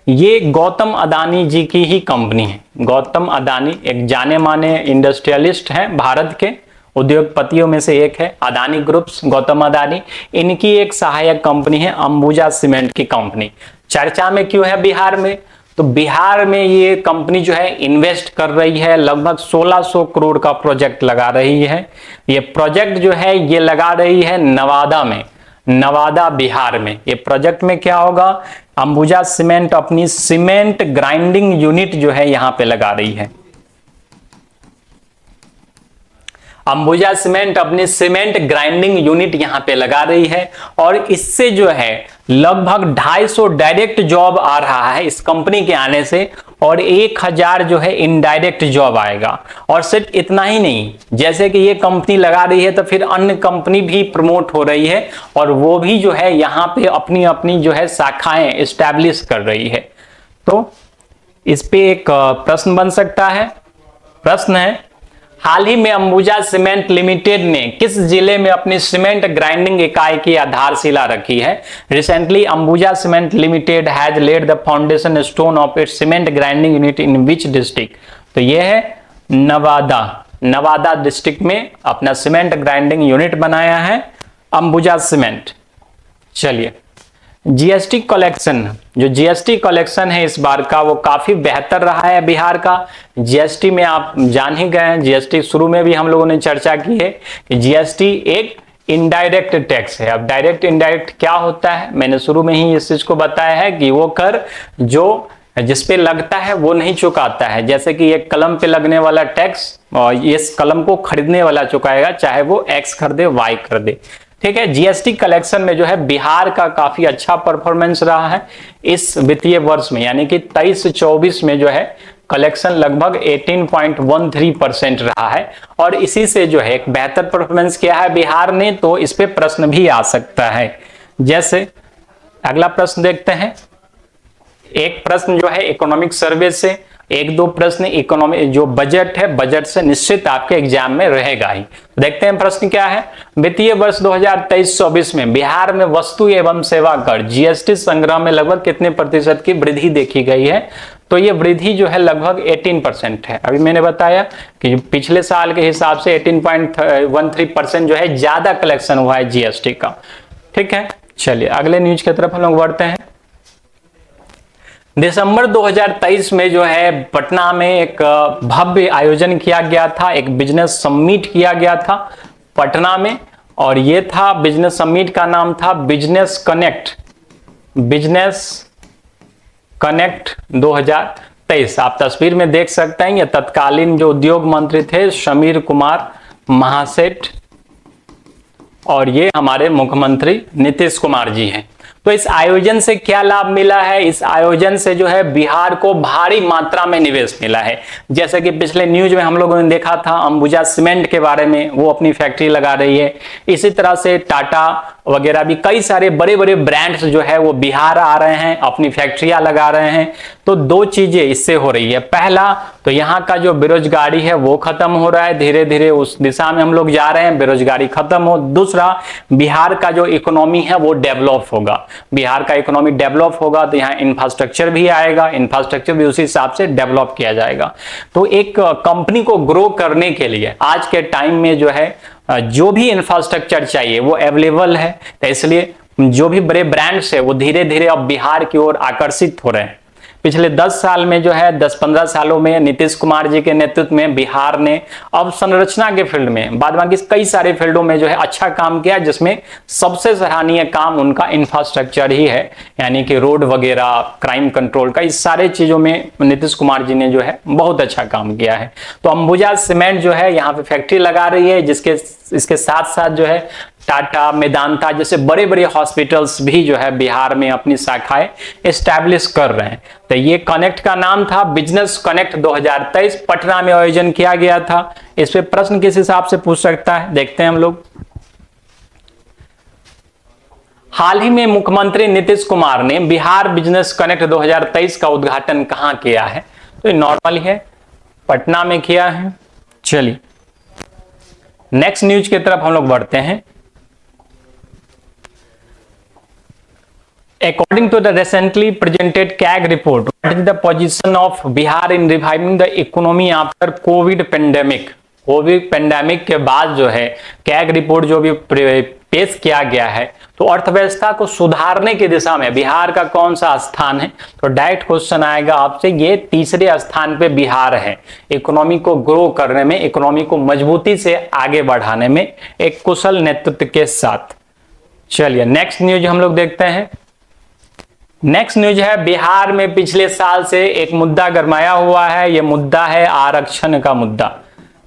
ये गौतम अदानी जी की ही कंपनी है। गौतम अदानी एक जाने माने इंडस्ट्रियलिस्ट हैं, भारत के उद्योगपतियों में से एक है अदानी ग्रुप्स, गौतम अदानी। इनकी एक सहायक कंपनी है अंबुजा सीमेंट की कंपनी। चर्चा में क्यों है बिहार में? तो बिहार में ये कंपनी जो है इन्वेस्ट कर रही है, लगभग 1600 करोड़ का प्रोजेक्ट लगा रही है। ये प्रोजेक्ट जो है ये लगा रही है नवादा में, नवादा बिहार में। ये प्रोजेक्ट में क्या होगा? अंबुजा सीमेंट अपनी सीमेंट ग्राइंडिंग यूनिट जो है यहां पे लगा रही है। अंबुजा सीमेंट अपनी सीमेंट ग्राइंडिंग यूनिट यहां पे लगा रही है और इससे जो है लगभग 250 डायरेक्ट जॉब आ रहा है इस कंपनी के आने से, और 1000 जो है इनडायरेक्ट जॉब आएगा। और सिर्फ इतना ही नहीं, जैसे कि ये कंपनी लगा रही है तो फिर अन्य कंपनी भी प्रमोट हो रही है और वो भी जो है यहाँ पे अपनी अपनी जो है शाखाएं एस्टैब्लिश कर रही है। तो इस पे एक प्रश्न बन सकता है। प्रश्न है, हाल ही में अंबुजा सीमेंट लिमिटेड ने किस जिले में अपनी सीमेंट ग्राइंडिंग इकाई की आधारशिला रखी है? Recently Ambuja cement limited has laid the foundation stone of its cement grinding unit in which district? तो यह है नवादा, नवादा डिस्ट्रिक्ट में अपना सीमेंट ग्राइंडिंग यूनिट बनाया है अंबुजा सीमेंट। चलिए, जीएसटी कलेक्शन, जो जीएसटी कलेक्शन है इस बार का वो काफी बेहतर रहा है बिहार का। जीएसटी में आप जान ही गए हैं, जीएसटी शुरू में भी हम लोगों ने चर्चा की है कि जीएसटी एक इनडायरेक्ट टैक्स है। अब डायरेक्ट इनडायरेक्ट क्या होता है, मैंने शुरू में ही इस चीज को बताया है कि वो कर जो जिस पे लगता है वो नहीं चुकाता है। जैसे कि एक कलम पे लगने वाला टैक्स और इस कलम को खरीदने वाला चुकाएगा, चाहे वो एक्स खरीदे वाई खरीदे। ठीक है, जीएसटी कलेक्शन में जो है बिहार का काफी अच्छा परफॉर्मेंस रहा है इस वित्तीय वर्ष में, यानी कि 23-24 में जो है कलेक्शन लगभग 18.13% रहा है। और इसी से जो है एक बेहतर परफॉर्मेंस किया है बिहार ने। तो इस पे प्रश्न भी आ सकता है। जैसे अगला प्रश्न देखते हैं। एक प्रश्न जो है इकोनॉमिक सर्वे से, एक दो प्रश्न इकोनॉमी जो बजट है, बजट से निश्चित आपके एग्जाम में रहेगा ही। देखते हैं प्रश्न क्या है। वित्तीय वर्ष 2023-24 में बिहार में वस्तु एवं सेवा कर जीएसटी संग्रह में लगभग कितने प्रतिशत की वृद्धि देखी गई है? तो ये वृद्धि जो है लगभग 18% है। अभी मैंने बताया कि पिछले साल के हिसाब से 18.13% जो है ज्यादा कलेक्शन हुआ है जीएसटी का। ठीक है, चलिए अगले न्यूज की तरफ हम लोग बढ़ते हैं। दिसंबर 2023 में जो है पटना में एक भव्य आयोजन किया गया था, एक बिजनेस समिट किया गया था पटना में, और ये था बिजनेस समिट का नाम था बिजनेस कनेक्ट 2023। आप तस्वीर में देख सकते हैं, ये तत्कालीन जो उद्योग मंत्री थे समीर कुमार महासेठ, और ये हमारे मुख्यमंत्री नीतीश कुमार जी हैं। तो इस आयोजन से क्या लाभ मिला है? इस आयोजन से जो है बिहार को भारी मात्रा में निवेश मिला है। जैसे कि पिछले न्यूज में हम लोगों ने देखा था अंबुजा सीमेंट के बारे में, वो अपनी फैक्ट्री लगा रही है। इसी तरह से टाटा वगैरह भी कई सारे बड़े बड़े ब्रांड्स जो है वो बिहार आ रहे हैं, अपनी फैक्ट्रियां लगा रहे हैं। तो दो चीजें इससे हो रही है। पहला तो यहाँ का जो बेरोजगारी है वो खत्म हो रहा है, धीरे धीरे उस दिशा में हम लोग जा रहे हैं, बेरोजगारी खत्म हो। दूसरा, बिहार का जो इकोनॉमी है वो डेवलप होगा। बिहार का इकोनॉमी डेवलप होगा तो यहाँ इंफ्रास्ट्रक्चर भी आएगा, इंफ्रास्ट्रक्चर भी उसी हिसाब से डेवलप किया जाएगा। तो एक कंपनी को ग्रो करने के लिए आज के टाइम में जो है जो भी इंफ्रास्ट्रक्चर चाहिए वो अवेलेबल है। तो इसलिए जो भी बड़े ब्रांड्स है वो धीरे धीरे अब बिहार की ओर आकर्षित हो रहे हैं। पिछले 10 साल में जो है 10-15 सालों में नीतीश कुमार जी के नेतृत्व में बिहार ने अब संरचना के फील्ड में, बाद बाकी कई सारे फील्डों में जो है अच्छा काम किया, जिसमें सबसे सराहनीय काम उनका इंफ्रास्ट्रक्चर ही है। यानी कि रोड वगैरह, क्राइम कंट्रोल का, इस सारे चीजों में नीतीश कुमार जी ने जो है बहुत अच्छा काम किया है। तो अंबुजा सीमेंट जो है यहाँ पे फैक्ट्री लगा रही है, इसके साथ साथ जो है टाटा, मेदांता जैसे बड़े बड़े हॉस्पिटल्स भी जो है बिहार में अपनी शाखाएं एस्टैब्लिश कर रहे हैं। तो ये कनेक्ट का नाम था बिजनेस कनेक्ट 2023, पटना में आयोजन किया गया था। इस पे प्रश्न किस हिसाब से पूछ सकता है, देखते हैं हम लोग। हाल ही में मुख्यमंत्री नीतीश कुमार ने बिहार बिजनेस कनेक्ट 2023 का उद्घाटन कहां किया है? तो ये नॉर्मल है, पटना में किया है। चलिए नेक्स्ट न्यूज की तरफ हम लोग बढ़ते हैं। According to the recently presented CAG report, what is the position of Bihar in reviving the economy after COVID pandemic? Covid pandemic के बाद जो है कैग रिपोर्ट जो भी पेश किया गया है, तो अर्थव्यवस्था को सुधारने की दिशा में बिहार का कौन सा स्थान है? तो डायरेक्ट क्वेश्चन आएगा आपसे, ये तीसरे स्थान पे बिहार है इकोनॉमी को ग्रो करने में, इकोनॉमी को मजबूती से आगे बढ़ाने में एक कुशल नेतृत्व के साथ। चलिए नेक्स्ट न्यूज हम लोग देखते हैं। नेक्स्ट न्यूज है, बिहार में पिछले साल से एक मुद्दा गरमाया हुआ है। यह मुद्दा है आरक्षण का मुद्दा।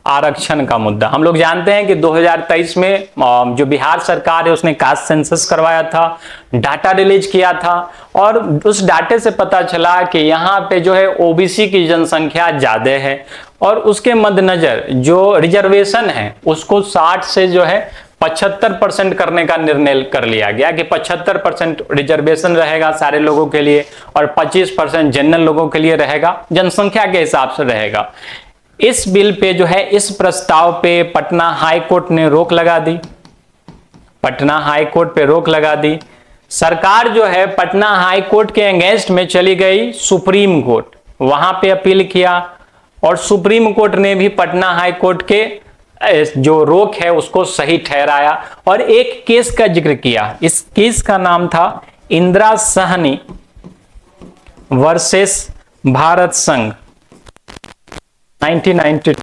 आरक्षण का मुद्दा हम लोग जानते हैं कि 2023 में जो बिहार सरकार है उसने कास्ट सेंसस करवाया था, डाटा रिलीज किया था, और उस डाटे से पता चला कि यहाँ पे जो है ओबीसी की जनसंख्या ज्यादा है, और उसके मद्देनजर जो रिजर्वेशन है उसको 60 से जो है 75% करने का निर्णय कर लिया गया कि 75% रिजर्वेशन रहेगा सारे लोगों के लिए और 25% जनरल लोगों के लिए रहेगा, जनसंख्या के हिसाब से रहेगा। इस बिल पे जो है, इस प्रस्ताव पे पटना हाई कोर्ट ने रोक लगा दी। पटना हाई कोर्ट पे रोक लगा दी। सरकार जो है पटना हाई कोर्ट के अगेंस्ट में चली गई सुप्रीम कोर्ट, वहां पे अपील किया, और सुप्रीम कोर्ट ने भी पटना हाई कोर्ट के जो रोक है उसको सही ठहराया और एक केस का जिक्र किया। इस केस का नाम था इंदिरा सहनी वर्सेस भारत संघ 1992,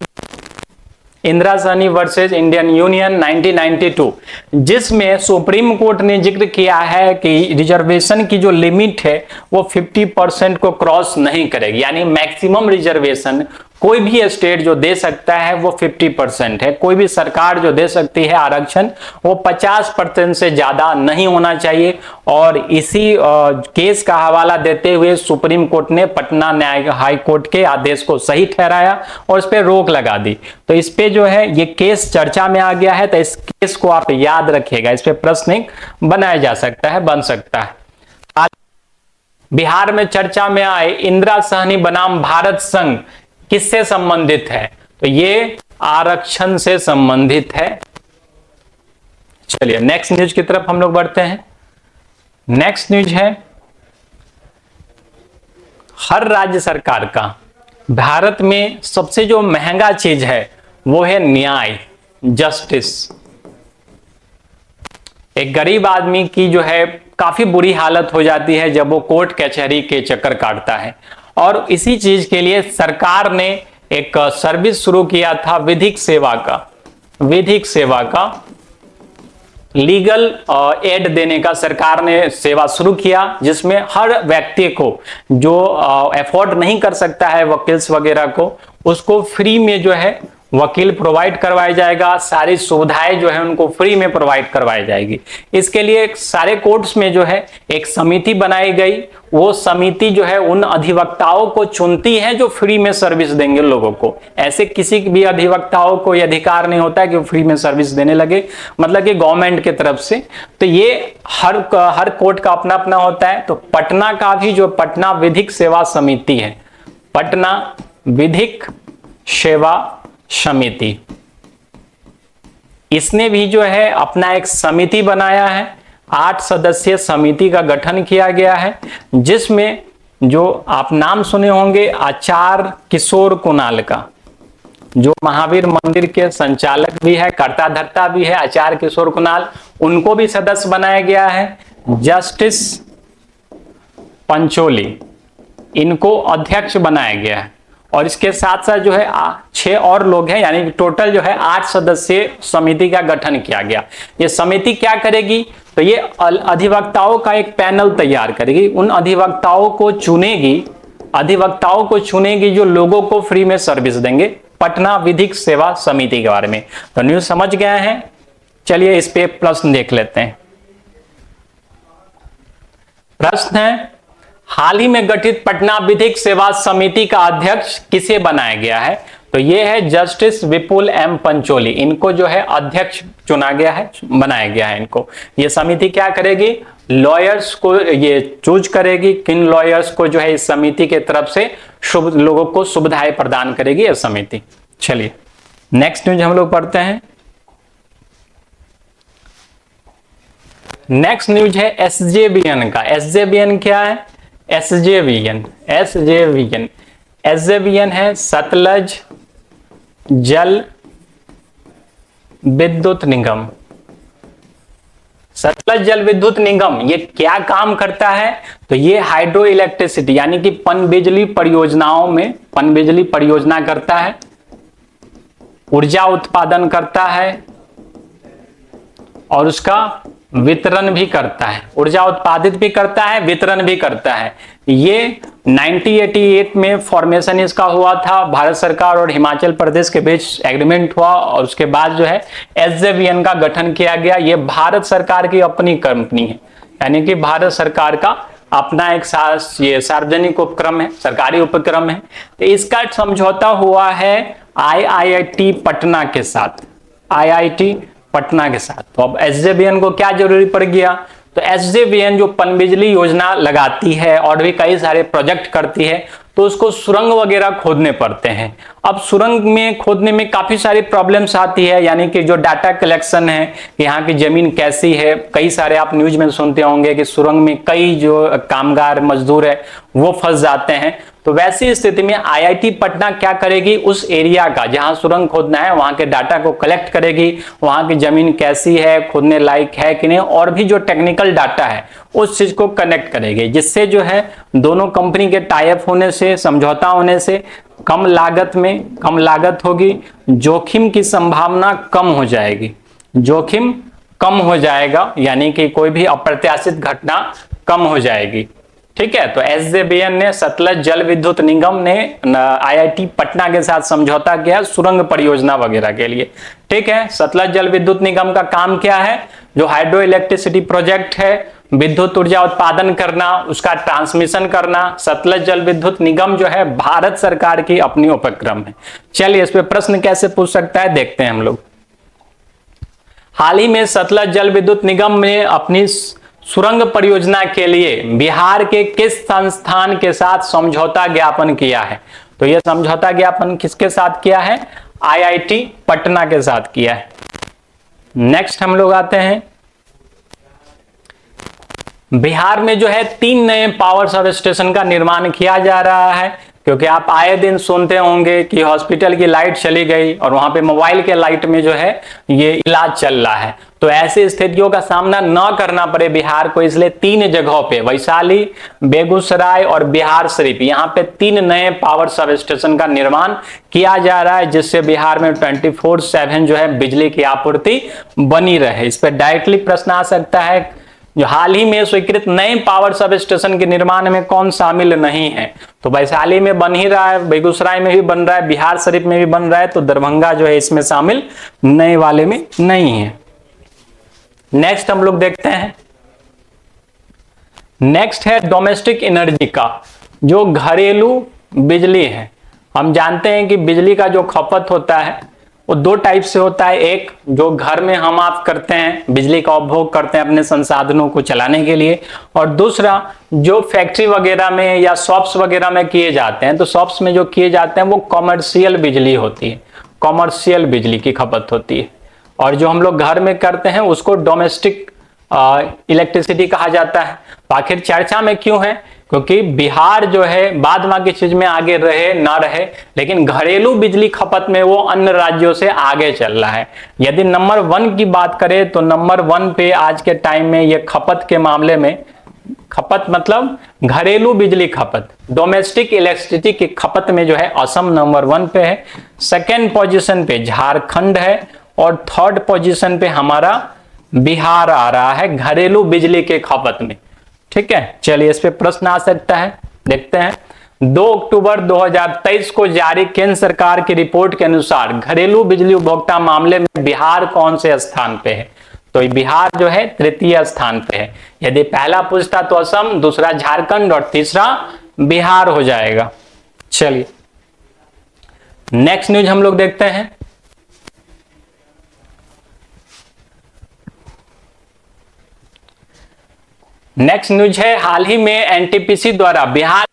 Indira Sahani versus Indian union 1992, जिसमें सुप्रीम कोर्ट ने जिक्र किया है कि रिजर्वेशन की जो लिमिट है वो 50% को क्रॉस नहीं करेगी। यानी मैक्सिमम रिजर्वेशन कोई भी स्टेट जो दे सकता है वो 50% है, कोई भी सरकार जो दे सकती है आरक्षण वो 50% से ज्यादा नहीं होना चाहिए। और इसी केस का हवाला देते हुए सुप्रीम कोर्ट ने पटना न्याय हाई कोर्ट के आदेश को सही ठहराया और इस पे रोक लगा दी। तो इस पे जो है ये केस चर्चा में आ गया है, तो इस केस को आप याद रखिएगा, इस पे प्रश्न बनाया जा सकता है, बन सकता है। बिहार में चर्चा में आए इंदिरा सहनी बनाम भारत संघ किससे संबंधित है? तो ये आरक्षण से संबंधित है। चलिए नेक्स्ट न्यूज की तरफ हम लोग बढ़ते हैं। नेक्स्ट न्यूज है, हर राज्य सरकार का भारत में सबसे जो महंगा चीज है वो है न्याय, जस्टिस। एक गरीब आदमी की जो है काफी बुरी हालत हो जाती है जब वो कोर्ट कचहरी के चक्कर काटता है, और इसी चीज के लिए सरकार ने एक सर्विस शुरू किया था विधिक सेवा का लीगल एड देने का सरकार ने सेवा शुरू किया, जिसमें हर व्यक्ति को जो अफोर्ड नहीं कर सकता है वकील्स वगैरह को, उसको फ्री में जो है वकील प्रोवाइड करवाया जाएगा, सारी सुविधाएं जो है उनको फ्री में प्रोवाइड करवाई जाएगी। इसके लिए सारे कोर्ट्स में जो है एक समिति बनाई गई, वो समिति जो है उन अधिवक्ताओं को चुनती है जो फ्री में सर्विस देंगे लोगों को। ऐसे किसी भी अधिवक्ताओं को यह अधिकार नहीं होता है कि वो फ्री में सर्विस देने लगे, मतलब कि गवर्नमेंट की तरफ से। तो ये हर कोर्ट का अपना अपना होता है। तो पटना का भी जो पटना विधिक सेवा समिति है, पटना विधिक सेवा समिति, इसने भी जो है अपना एक समिति बनाया है। 8 सदस्यीय समिति का गठन किया गया है, जिसमें जो आप नाम सुने होंगे आचार्य किशोर कुणाल का, जो महावीर मंदिर के संचालक भी है, कर्ता धर्ता भी है आचार्य किशोर कुणाल, उनको भी सदस्य बनाया गया है। जस्टिस पंचोली, इनको अध्यक्ष बनाया गया है, और इसके साथ साथ जो है 6 और लोग हैं, यानी टोटल जो है 8 सदस्यीय समिति का गठन किया गया। ये समिति क्या करेगी? तो ये अधिवक्ताओं का एक पैनल तैयार करेगी, उन अधिवक्ताओं को चुनेगी जो लोगों को फ्री में सर्विस देंगे। पटना विधिक सेवा समिति के बारे में तो न्यूज समझ गए हैं। चलिए इस पे प्रश्न देख लेते हैं। प्रश्न है, हाल ही में गठित पटना विधिक सेवा समिति का अध्यक्ष किसे बनाया गया है? तो यह है जस्टिस विपुल एम पंचोली, इनको जो है अध्यक्ष चुना गया है, बनाया गया है इनको। ये समिति क्या करेगी? लॉयर्स को ये चूज करेगी, किन लॉयर्स को जो है इस समिति के तरफ से लोगों को सुविधाएं प्रदान करेगी यह समिति। चलिए नेक्स्ट न्यूज हम लोग पढ़ते हैं। नेक्स्ट न्यूज है एसजेवीएन का। एसजेवीएन क्या है? एसजेवीएन है सतलज जल विद्युत निगम। सतलज जल विद्युत निगम ये क्या काम करता है? तो ये हाइड्रो इलेक्ट्रिसिटी यानी कि पनबिजली परियोजनाओं में पनबिजली परियोजना करता है, ऊर्जा उत्पादन करता है और उसका वितरण भी करता है। ऊर्जा उत्पादित भी करता है, वितरण भी करता है। ये 1988 में फॉर्मेशन इसका हुआ था, भारत सरकार और हिमाचल प्रदेश के बीच एग्रीमेंट हुआ, और उसके बाद जो है एसजेवीएन का गठन किया गया। ये भारत सरकार की अपनी कंपनी है, यानी कि भारत सरकार का अपना एक ये सार्वजनिक उपक्रम है, सरकारी उपक्रम है। तो इसका समझौता हुआ है आईआईटी पटना के साथ, आईआईटी पटना के साथ। तो अब एसजेवीएन को क्या जरूरी पड़ गया? तो एसजेवीएन जो पनबिजली योजना लगाती है और भी कई सारे प्रोजेक्ट करती है, तो उसको सुरंग वगैरह खोदने पड़ते हैं। अब सुरंग में खोदने में काफी सारी प्रॉब्लम्स आती है, यानी कि जो डाटा कलेक्शन है, यहाँ की जमीन कैसी है। कई सारे आप न्यूज में सुनते होंगे कि सुरंग में कई जो कामगार मजदूर है वो फंस जाते हैं। तो वैसी स्थिति में आईआईटी पटना क्या करेगी? उस एरिया का जहां सुरंग खोदना है वहां के डाटा को कलेक्ट करेगी, वहां की जमीन कैसी है, खोदने लायक है कि नहीं, और भी जो टेक्निकल डाटा है उस चीज को कनेक्ट करेगी, जिससे जो है दोनों कंपनी के टाई अप होने से, समझौता होने से कम लागत होगी, जोखिम की संभावना कम हो जाएगी, जोखिम कम हो जाएगा, यानी कि कोई भी अप्रत्याशित घटना कम हो जाएगी। ठीक है, तो एसजेवीएन ने सतलज जल विद्युत निगम ने आईआईटी पटना के साथ समझौता किया सुरंग परियोजना वगैरह के लिए। ठीक है, सतलज जल विद्युत निगम का काम क्या है? जो हाइड्रो इलेक्ट्रिसिटी प्रोजेक्ट है, विद्युत ऊर्जा उत्पादन करना, उसका ट्रांसमिशन करना। सतलज जल विद्युत निगम जो है भारत सरकार की अपनी उपक्रम है। चलिए इस पे प्रश्न कैसे पूछ सकता है देखते हैं हम लोग। हाल ही में सतलज जल विद्युत निगम ने अपनी सुरंग परियोजना के लिए बिहार के किस संस्थान के साथ समझौता ज्ञापन किया है? तो यह समझौता ज्ञापन किसके साथ किया है? आईआईटी पटना के साथ किया है। नेक्स्ट हम लोग आते हैं, बिहार में जो है 3 नए पावर सब स्टेशन का निर्माण किया जा रहा है, क्योंकि आप आए दिन सुनते होंगे कि हॉस्पिटल की लाइट चली गई और वहां पे मोबाइल के लाइट में जो है ये इलाज चल रहा है। तो ऐसी स्थितियों का सामना न करना पड़े बिहार को, इसलिए 3 जगहों पे, वैशाली, बेगूसराय और बिहार शरीफ, यहाँ पे 3 नए पावर सब स्टेशन का निर्माण किया जा रहा है, जिससे बिहार में 24/7 जो है बिजली की आपूर्ति बनी रहे। इस पर डायरेक्टली प्रश्न आ सकता है, जो हाल ही में स्वीकृत नए पावर सब स्टेशन के निर्माण में कौन शामिल नहीं है? तो वैशाली में बन ही रहा है, बेगूसराय में भी बन रहा है, बिहार शरीफ में भी बन रहा है, तो दरभंगा जो है इसमें शामिल नए वाले में नहीं है। नेक्स्ट हम लोग देखते हैं, नेक्स्ट है डोमेस्टिक एनर्जी का, जो घरेलू बिजली है। हम जानते हैं कि बिजली का जो खपत होता है वो 2 टाइप से होता है, एक जो घर में हम आप करते हैं, बिजली का उपभोग करते हैं अपने संसाधनों को चलाने के लिए, और दूसरा जो फैक्ट्री वगैरह में या शॉप्स वगैरह में किए जाते हैं। तो शॉप्स में जो किए जाते हैं वो कॉमर्शियल बिजली होती है, कॉमर्शियल बिजली की खपत होती है, और जो हम लोग घर में करते हैं उसको डोमेस्टिक इलेक्ट्रिसिटी कहा जाता है। तो आखिर चर्चा में क्यों है? क्योंकि बिहार जो है बाद बाकी चीज में आगे रहे ना रहे, लेकिन घरेलू बिजली खपत में वो अन्य राज्यों से आगे चल रहा है। यदि नंबर 1 की बात करें तो नंबर 1 पे आज के टाइम में ये खपत के मामले में, खपत मतलब घरेलू बिजली खपत, डोमेस्टिक इलेक्ट्रिसिटी की खपत में जो है असम नंबर 1 पे है, 2nd पोजीशन पे झारखंड है, और 3rd पोजीशन पे हमारा बिहार आ रहा है घरेलू बिजली के खपत में। ठीक है, चलिए इस पे प्रश्न आ सकता है, देखते हैं। 2 अक्टूबर 2023 को जारी केंद्र सरकार की रिपोर्ट के अनुसार घरेलू बिजली उपभोक्ता मामले में बिहार कौन से स्थान पे है? तो बिहार जो है 3य स्थान पे है। यदि पहला पूछता तो असम, दूसरा झारखंड और तीसरा बिहार हो जाएगा। चलिए नेक्स्ट न्यूज हम लोग देखते हैं, नेक्स्ट न्यूज है, हाल ही में एनटीपीसी द्वारा बिहार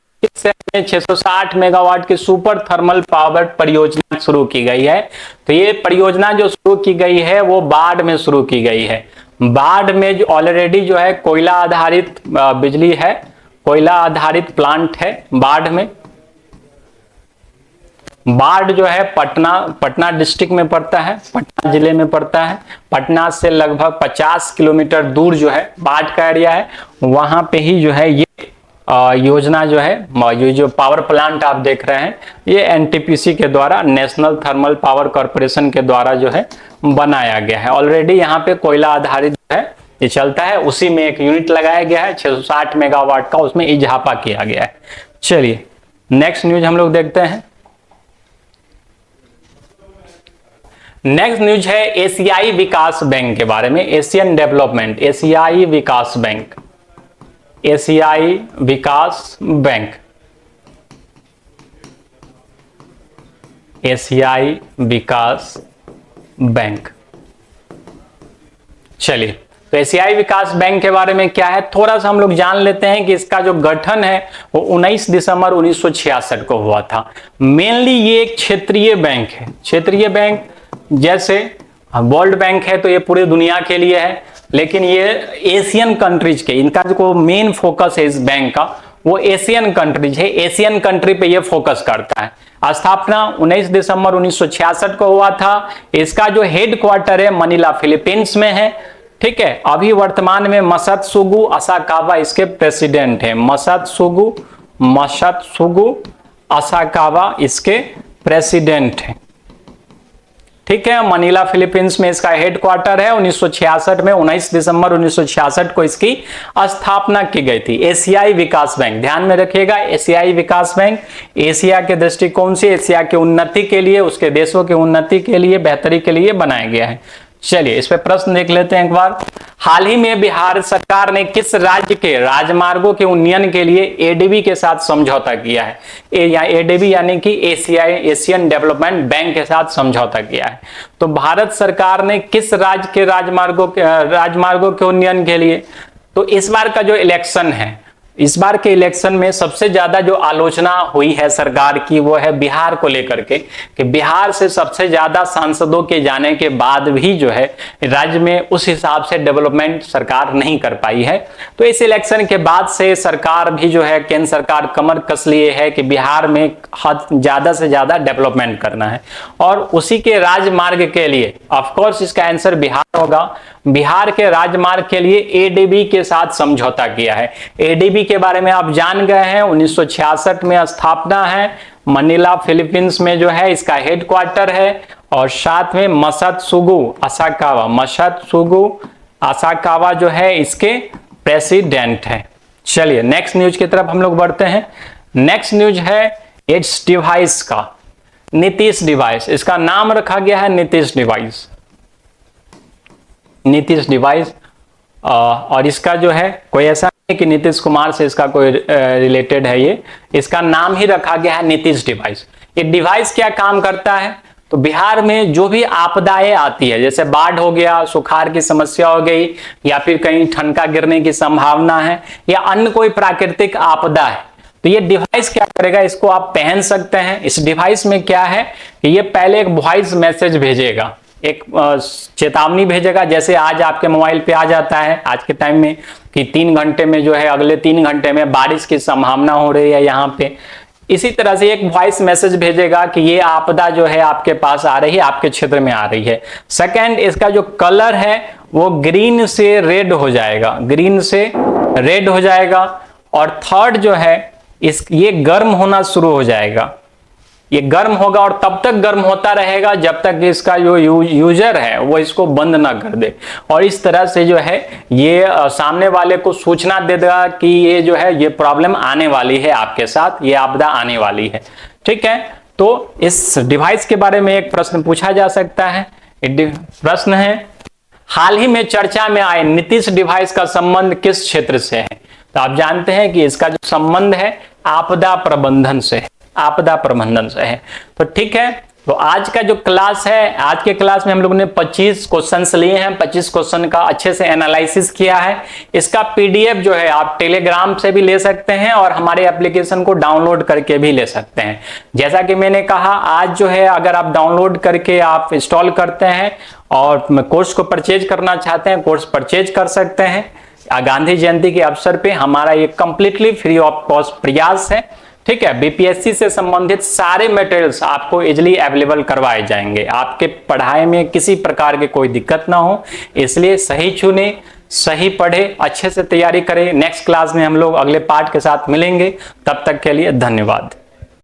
में 660 मेगावाट की सुपर थर्मल पावर परियोजना शुरू की गई है। तो ये परियोजना जो शुरू की गई है वो बाढ़ में शुरू की गई है। बाढ़ में जो ऑलरेडी जो है कोयला आधारित बिजली है, कोयला आधारित प्लांट है बाढ़ में। बाढ़ जो है पटना डिस्ट्रिक्ट में पड़ता है, पटना जिले में पड़ता है। पटना से लगभग 50 किलोमीटर दूर जो है बाढ़ का एरिया है, वहां पे ही जो है ये योजना जो है, ये जो पावर प्लांट आप देख रहे हैं, ये एनटीपीसी के द्वारा, नेशनल थर्मल पावर कॉर्पोरेशन के द्वारा जो है बनाया गया है। ऑलरेडी यहाँ पे कोयला आधारित जो है ये चलता है, उसी में एक यूनिट लगाया गया है 660 मेगावाट का, उसमें इजाफा किया गया है। चलिए नेक्स्ट न्यूज हम लोग देखते हैं। नेक्स्ट न्यूज है एशियाई विकास बैंक के बारे में, एशियन डेवलपमेंट, एशियाई विकास बैंक, एशियाई विकास बैंक, एशियाई विकास बैंक। चलिए तो एशियाई विकास बैंक के बारे में क्या है थोड़ा सा हम लोग जान लेते हैं कि इसका जो गठन है वो 19 दिसंबर 1966 को हुआ था। मेनली ये एक क्षेत्रीय बैंक है। क्षेत्रीय बैंक जैसे वर्ल्ड बैंक है तो ये पूरी दुनिया के लिए है, लेकिन ये एशियन कंट्रीज के, इनका जो मेन फोकस है इस बैंक का वो एशियन कंट्रीज है, एशियन कंट्री पे ये फोकस करता है। स्थापना 19 दिसंबर 1966 को हुआ था। इसका जो हेड क्वार्टर है मनीला फिलीपींस में है। ठीक है, अभी वर्तमान में मसात्सुगु असाकावा इसके प्रेसिडेंट है। मसात्सुगु असाकावा इसके प्रेसिडेंट है। ठीक है, मनीला फिलीपींस में इसका हेडक्वार्टर है। 1966 में 19 दिसंबर 1966 को इसकी स्थापना की गई थी। एशियाई विकास बैंक, ध्यान में रखिएगा, एशियाई विकास बैंक एशिया के दृष्टिकोण से, एशिया की उन्नति के लिए, उसके देशों की उन्नति के लिए, बेहतरी के लिए बनाया गया है। चलिए इस पे प्रश्न देख लेते हैं एक बार। हाल ही में बिहार सरकार ने किस राज्य के राजमार्गों के उन्नयन के लिए एडीबी के साथ समझौता किया है? एडीबी यानी कि एशियन डेवलपमेंट बैंक के साथ समझौता किया है। तो भारत सरकार ने किस राज्य के राजमार्गों के उन्नयन के लिए तो इस बार का जो इलेक्शन है, इस बार के इलेक्शन में सबसे ज्यादा जो आलोचना हुई है सरकार की वो है बिहार को लेकर के, कि बिहार से सबसे ज्यादा सांसदों के जाने के बाद भी जो है राज्य में उस हिसाब से डेवलपमेंट सरकार नहीं कर पाई है। तो इस इलेक्शन के बाद से सरकार भी जो है, केंद्र सरकार कमर कस लिए है कि बिहार में ज्यादा से ज्यादा डेवलपमेंट करना है, और उसी के राजमार्ग के लिए ऑफकोर्स इसका आंसर बिहार होगा। बिहार के राजमार्ग के लिए एडीबी के साथ समझौता किया है। एडीबी के बारे में आप जान गए हैं, 1966 में स्थापना है, मनीला फिलीपींस में जो है इसका हेडक्वार्टर है, और साथ में मसात्सुगु असाकावा जो है इसके प्रेसिडेंट है। चलिए नेक्स्ट न्यूज की तरफ हम लोग बढ़ते हैं। नेक्स्ट न्यूज है इट्स डिवाइस का, नीतीश डिवाइस, इसका नाम रखा गया है नीतीश डिवाइस, नीतीश डिवाइस। और इसका जो है कोई ऐसा नहीं कि नीतीश कुमार से इसका कोई रिलेटेड है, ये इसका नाम ही रखा गया है नीतीश डिवाइस। ये डिवाइस क्या काम करता है, तो बिहार में जो भी आपदाएं आती है, जैसे बाढ़ हो गया, सुखाड़ की समस्या हो गई, या फिर कहीं ठनका गिरने की संभावना है, या अन्य कोई प्राकृतिक आपदा है, तो ये डिवाइस क्या करेगा, इसको आप पहन सकते हैं। इस डिवाइस में क्या है कि ये पहले एक वॉइस मैसेज भेजेगा, एक चेतावनी भेजेगा, जैसे आज आपके मोबाइल पे आ जाता है आज के टाइम में कि 3 घंटे में जो है, अगले 3 घंटे में बारिश की संभावना हो रही है यहाँ पे। इसी तरह से एक वॉइस मैसेज भेजेगा कि ये आपदा जो है आपके पास आ रही है, आपके क्षेत्र में आ रही है। सेकंड, इसका जो कलर है वो ग्रीन से रेड हो जाएगा, ग्रीन से रेड हो जाएगा। और थर्ड जो है ये गर्म होना शुरू हो जाएगा, ये गर्म होगा और तब तक गर्म होता रहेगा जब तक इसका जो यूजर है वो इसको बंद ना कर दे। और इस तरह से जो है ये सामने वाले को सूचना दे देगा कि ये जो है ये प्रॉब्लम आने वाली है आपके साथ, ये आपदा आने वाली है। ठीक है, तो इस डिवाइस के बारे में एक प्रश्न पूछा जा सकता है। प्रश्न है, हाल ही में चर्चा में आए नीतीश डिवाइस का संबंध किस क्षेत्र से है? तो आप जानते हैं कि इसका जो संबंध है आपदा प्रबंधन से है, आपदा प्रबंधन से है। तो ठीक है, तो आज का जो क्लास है, आज के क्लास में हम लोगों ने 25 क्वेश्चंस लिए हैं, 25 क्वेश्चन का अच्छे से एनालिसिस किया है। इसका पीडीएफ जो है आप टेलीग्राम से भी ले सकते हैं और हमारे एप्लीकेशन को डाउनलोड करके भी ले सकते हैं। जैसा कि मैंने कहा, आज जो है अगर आप डाउनलोड करके आप इंस्टॉल करते हैं और कोर्स को परचेज करना चाहते हैं, कोर्स परचेज कर सकते हैं। गांधी जयंती के अवसर पे हमारा ये कंप्लीटली फ्री ऑफ कॉस्ट प्रयास है। ठीक है, बीपीएससी से संबंधित सारे मटेरियल्स आपको इजिली अवेलेबल करवाए जाएंगे, आपके पढ़ाई में किसी प्रकार की कोई दिक्कत ना हो। इसलिए सही चुने, सही पढ़े, अच्छे से तैयारी करें। नेक्स्ट क्लास में हम लोग अगले पार्ट के साथ मिलेंगे, तब तक के लिए धन्यवाद।